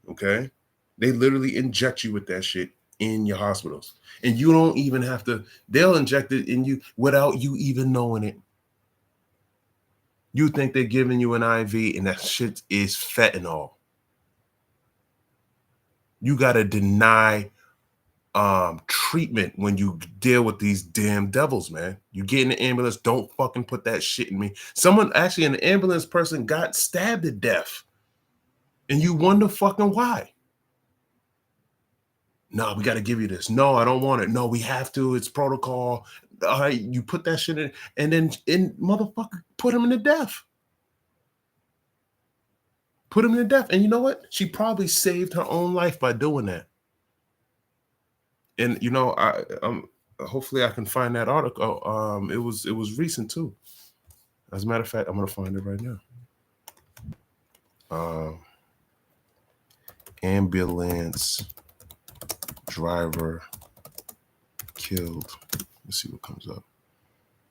Okay, they literally inject you with that shit in your hospitals, and you don't even have to. They'll inject it in you without you even knowing it. You think they're giving you an IV, and that shit is fentanyl. You got to deny treatment when you deal with these damn devils, man. You get in the ambulance, don't fucking put that shit in me. Someone actually, an ambulance person got stabbed to death, and you wonder fucking why. No, we got to give you this. No, I don't want it. No, we have to. It's protocol. All right, you put that shit in, and then motherfucker put him in the death. Put him to death. And you know what? She probably saved her own life by doing that. And you know, hopefully I can find that article. It was recent too. As a matter of fact, I'm gonna find it right now. Ambulance driver killed. Let's see what comes up.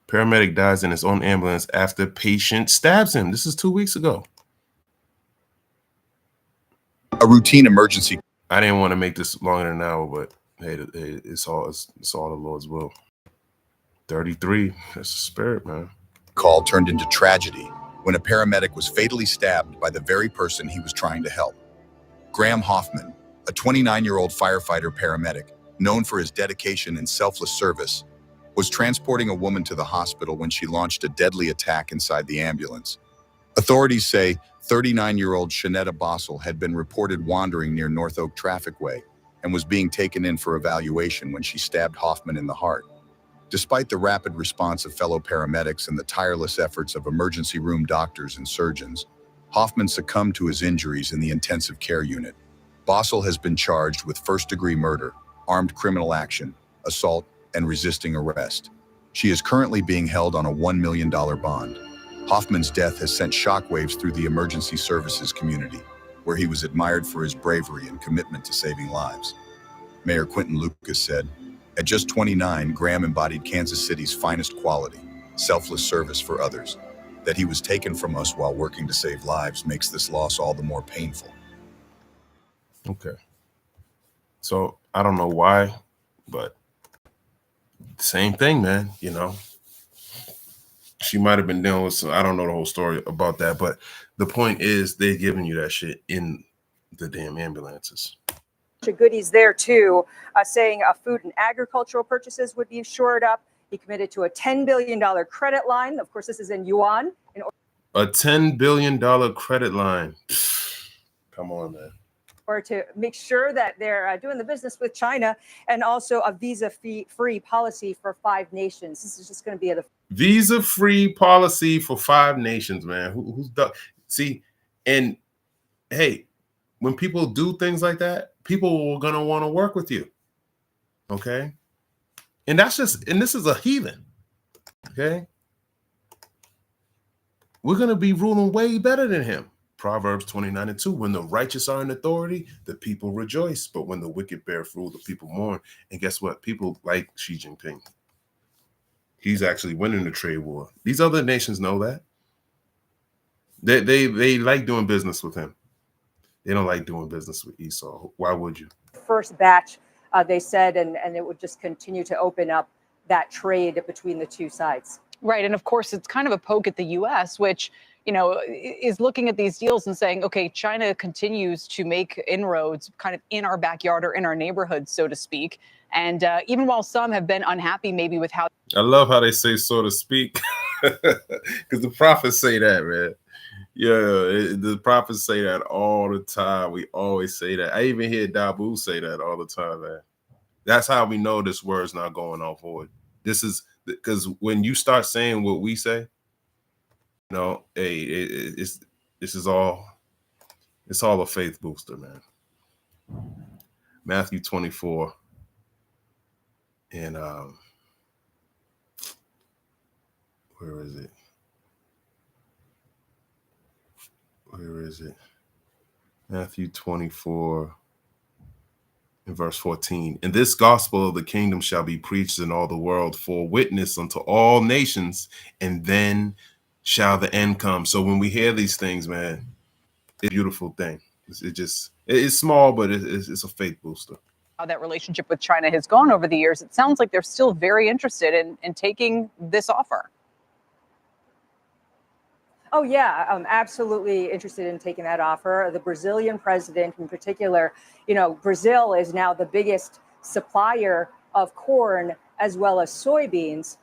Paramedic dies in his own ambulance after patient stabs him. This is 2 weeks ago. A routine emergency. I didn't want to make this longer than an hour, but hey, it's all the Lord's will. 33. That's the spirit, man. Call turned into tragedy when a paramedic was fatally stabbed by the very person he was trying to help. Graham Hoffman, a 29-year-old firefighter paramedic, known for his dedication and selfless service, was transporting a woman to the hospital when she launched a deadly attack inside the ambulance. Authorities say 39-year-old Shanetta Bossel had been reported wandering near North Oak Trafficway and was being taken in for evaluation when she stabbed Hoffman in the heart. Despite the rapid response of fellow paramedics and the tireless efforts of emergency room doctors and surgeons, Hoffman succumbed to his injuries in the intensive care unit. Bossel has been charged with first-degree murder, armed criminal action, assault, and resisting arrest. She is currently being held on a $1 million bond. Hoffman's death has sent shockwaves through the emergency services community, where he was admired for his bravery and commitment to saving lives. Mayor Quentin Lucas said, "At just 29, Graham embodied Kansas City's finest quality, selfless service for others. That he was taken from us while working to save lives makes this loss all the more painful." Okay. So I don't know why, but same thing, man. You know, she might have been dealing with some, I don't know the whole story about that, but the point is they're giving you that shit in the damn ambulances. Goodies there too, saying food and agricultural purchases would be shored up. He committed to a $10 billion credit line. Of course, this is in yuan. A $10 billion credit line. Come on, man. Or to make sure that they're doing the business with China, and also a visa-free policy for 5 nations. This is just going to be a visa-free policy for 5 nations, man. Who's done? See, and hey, when people do things like that, people are gonna want to work with you. Okay, and this is a heathen. Okay, we're gonna be ruling way better than him. Proverbs 29:2. When the righteous are in authority, the people rejoice. But when the wicked bear fruit, the people mourn. And guess what? People like Xi Jinping. He's actually winning the trade war. These other nations know that. They like doing business with him. They don't like doing business with Esau. Why would you? First batch, they said, and it would just continue to open up that trade between the two sides. Right. And of course, it's kind of a poke at the U.S., which, you know, is looking at these deals and saying, OK, China continues to make inroads kind of in our backyard or in our neighborhood, so to speak. And even while some have been unhappy maybe with how. I love how they say so to speak, because the prophets say that, man. Yeah, the prophets say that all the time. We always say that. I even hear Dabu say that all the time, man. That's how we know this word's not going on forward. This is because when you start saying what we say, this is all, it's all a faith booster, man. Matthew 24 and where is it? Where is it? Matthew 24 and verse 14. And this gospel of the kingdom shall be preached in all the world for a witness unto all nations, and then shall the end come. So when we hear these things, man, it's a beautiful thing. It's small, but it's a faith booster. How that relationship with China has gone over the years, it sounds like they're still very interested in taking this offer. Oh, yeah, I'm absolutely interested in taking that offer. The Brazilian president in particular, Brazil is now the biggest supplier of corn as well as soybeans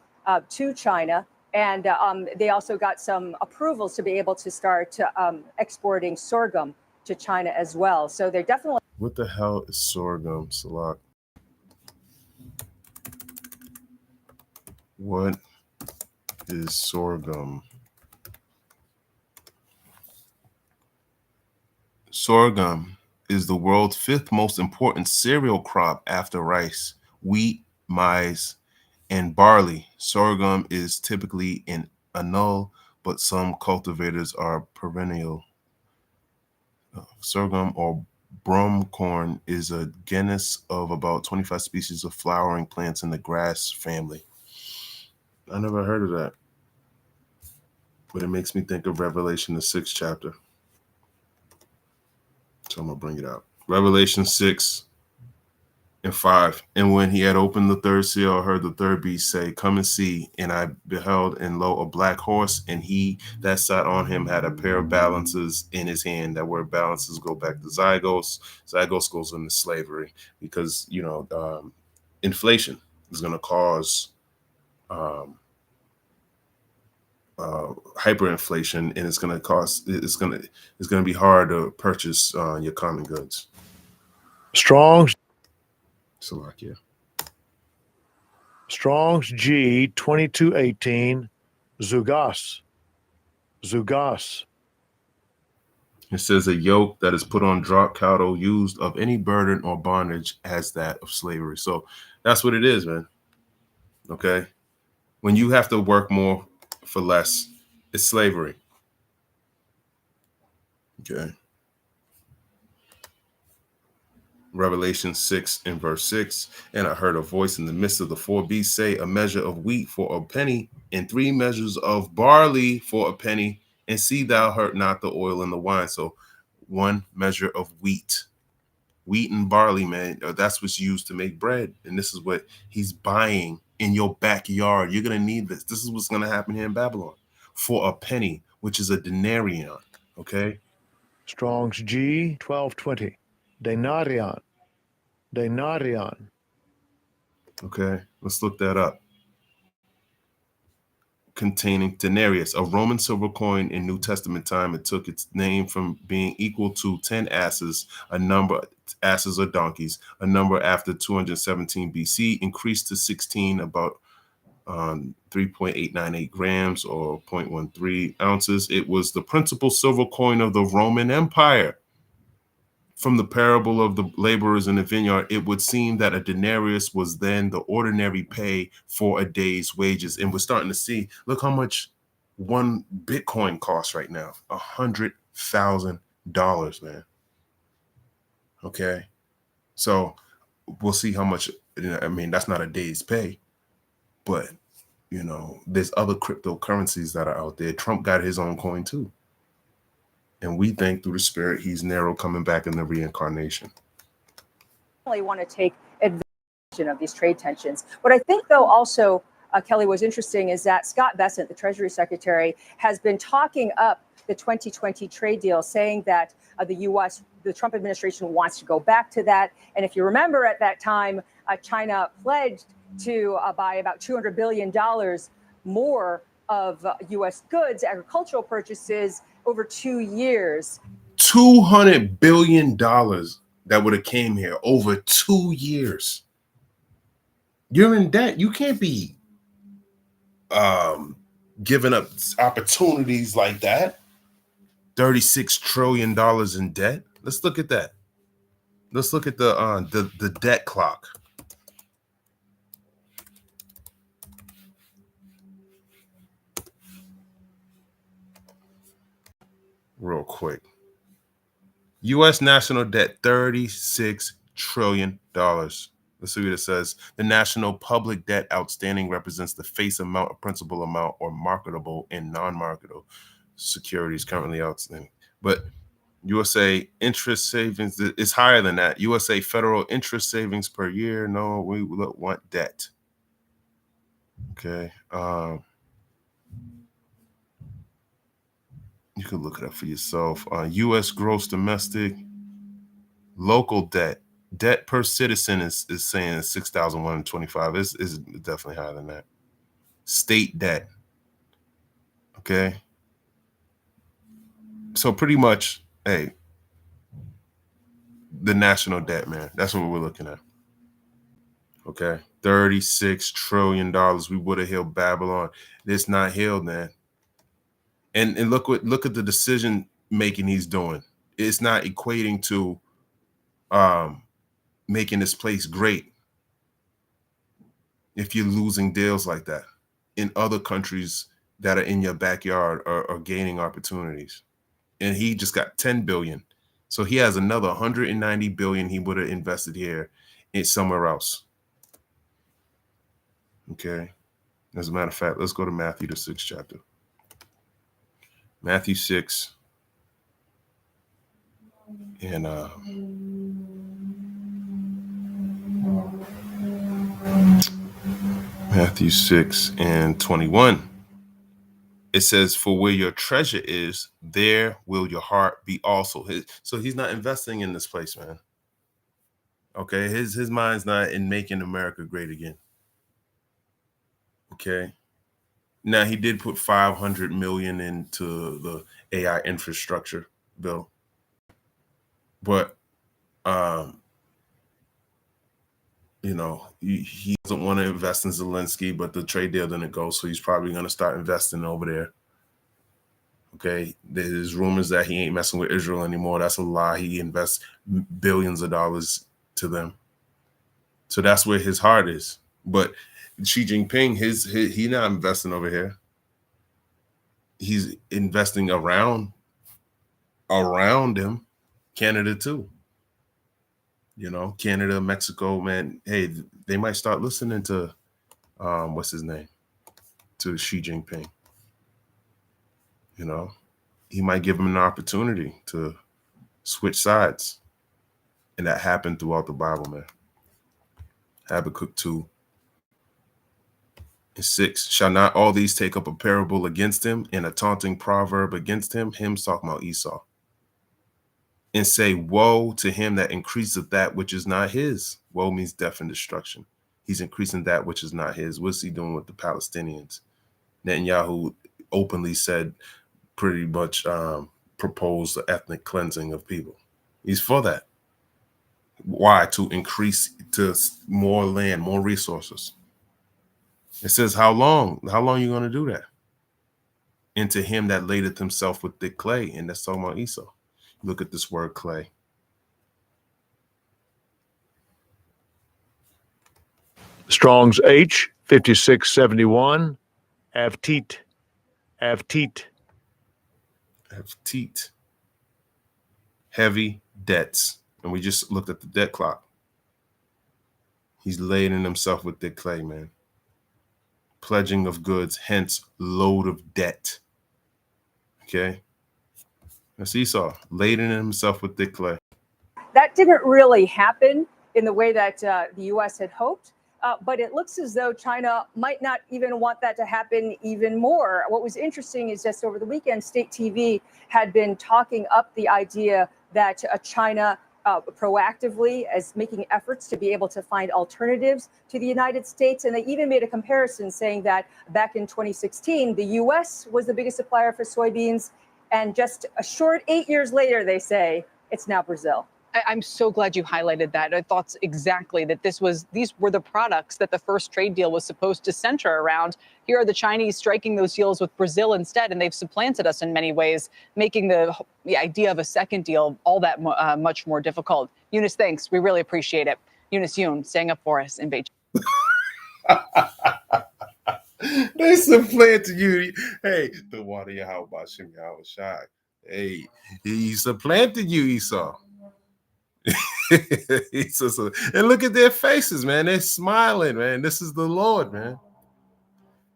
to China. And they also got some approvals to be able to start exporting sorghum to China as well. So they're definitely. What the hell is sorghum, Salak? What is sorghum? Sorghum is the world's 5th most important cereal crop after rice, wheat, maize, and barley. Sorghum is typically an annual, but some cultivators are perennial. Sorghum or broom corn is a genus of about 25 species of flowering plants in the grass family. I never heard of that, but it makes me think of Revelation, the 6th chapter. So I'm going to bring it out. Revelation 6 and 5. And when he had opened the 3rd seal, I heard the 3rd beast say, come and see. And I beheld, and lo, a black horse, and he that sat on him had a pair of balances in his hand. That word balances go back to Zygos. Zygos goes into slavery because, inflation is going to cause hyperinflation, and it's going to be hard to purchase your common goods. Strong's Slovakia. Strong's G 2218 Zugas. It says a yoke that is put on drop cattle used of any burden or bondage as that of slavery. So that's what it is, man. Okay. When you have to work more for less, it's slavery. Okay. Revelation 6 and verse 6. And I heard a voice in the midst of the 4 beasts say, a measure of wheat for a penny, and 3 measures of barley for a penny, and see thou hurt not the oil and the wine. So 1 measure of wheat and barley, man, that's what's used to make bread. And this is what he's buying in your backyard. You're going to need this. This is what's going to happen here in Babylon for a penny, which is a denarion. Okay. Strong's G 1220 Denarion. Okay, let's look that up. Containing denarius, a Roman silver coin in New Testament time. It took its name from being equal to 10 asses, a number, asses or donkeys, a number after 217 BC, increased to 16, about 3.898 grams or 0.13 ounces. It was the principal silver coin of the Roman Empire. From the parable of the laborers in the vineyard, it would seem that a denarius was then the ordinary pay for a day's wages. And we're starting to see, look how much 1 Bitcoin costs right now, $100,000, man. Okay. So we'll see how much, I mean, that's not a day's pay, but there's other cryptocurrencies that are out there. Trump got his own coin too. And we think through the spirit, he's Nero coming back in the reincarnation. I want to take advantage of these trade tensions. What I think, though, also, Kelly, was interesting is that Scott Bessent, the Treasury Secretary, has been talking up the 2020 trade deal, saying that the Trump administration wants to go back to that. And if you remember at that time, China pledged to buy about $200 billion more of U.S. goods, agricultural purchases, over 2 years. $200 billion that would have came here over 2 years. You're in debt. You can't be giving up opportunities like that. $36 trillion in debt. Let's look at that. Let's look at the debt clock. Real quick. U.S. national debt, $36 trillion. Let's see what it says. The national public debt outstanding represents the face amount, principal amount, or marketable and non-marketable securities currently outstanding. But USA interest savings is higher than that. USA federal interest savings per year. No, we want debt. Okay. You can look it up for yourself. U.S. gross domestic local debt per citizen is saying 6,125. Is definitely higher than that. State debt. Okay. So pretty much, hey, the national debt, man. That's what we're looking at. Okay. $36 trillion. We would have healed Babylon. It's not healed, man. And look at the decision making he's doing. It's not equating to making this place great if you're losing deals like that in other countries that are in your backyard are gaining opportunities. And he just got 10 billion. So he has another 190 billion he would have invested here in somewhere else. Okay. As a matter of fact, let's go to Matthew, the 6th chapter. Matthew 6. And Matthew 6 and 21. It says, for where your treasure is, there will your heart be also. So he's not investing in this place, man. Okay, his mind's not in making America great again. Okay. Now he did put 500 million into the AI infrastructure bill. But you know, he doesn't want to invest in Zelensky, but the trade deal didn't go, so he's probably going to start investing over there. Okay, there's rumors that he ain't messing with Israel anymore. That's a lie. He invests billions of dollars to them. So that's where his heart is. But Xi Jinping, he's not investing over here. He's investing around him. Canada too. You know, Canada, Mexico, man. Hey, they might start listening to what's his name? To Xi Jinping. You know, he might give him an opportunity to switch sides. And that happened throughout the Bible, man. Habakkuk 2 and 6. Shall not all these take up a parable against him and a taunting proverb against him? Him's talking about Esau. And say, woe to him that increaseth that which is not his. Woe means death and destruction. He's increasing that which is not his. What's he doing with the Palestinians? Netanyahu openly said, pretty much proposed the ethnic cleansing of people. He's for that. Why? To increase to more land, more resources. It says, how long? How long are you going to do that? And to him that ladeth himself with thick clay. And that's talking about Esau. Look at this word clay. Strong's H 5671. Avteet. Avteet. Avteet. Heavy debts. And we just looked at the debt clock. He's laden himself with thick clay, man. Pledging of goods, hence load of debt. Okay. That's Esau, laden himself with thick clay. That didn't really happen in the way that the U.S. had hoped, but it looks as though China might not even want that to happen even more. What was interesting is just over the weekend, state TV had been talking up the idea that China proactively as making efforts to be able to find alternatives to the United States. And they even made a comparison saying that back in 2016, the U.S. was the biggest supplier for soybeans. And just a short 8 years later, they say it's now Brazil. I'm so glad you highlighted that. I thought exactly that these were the products that the first trade deal was supposed to center around. Here are the Chinese striking those deals with Brazil instead, and they've supplanted us in many ways, making the idea of a second deal all that much more difficult. Eunice, thanks. We really appreciate it. Eunice Yoon staying up for us in Beijing. They supplanted you. Hey, the water Yahweh Bashim Yahweh Shai. Hey, he supplanted you, Esau. And look at their faces, man. They're smiling, man. This is the Lord, man.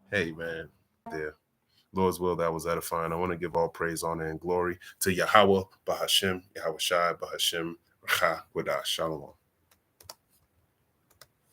Hey, man. There. Lord's will, that was edifying. I want to give all praise, honor, and glory to Yahweh, Bahashim, Yahweh Shai, Bahashim, Racha, Wada, Shalom.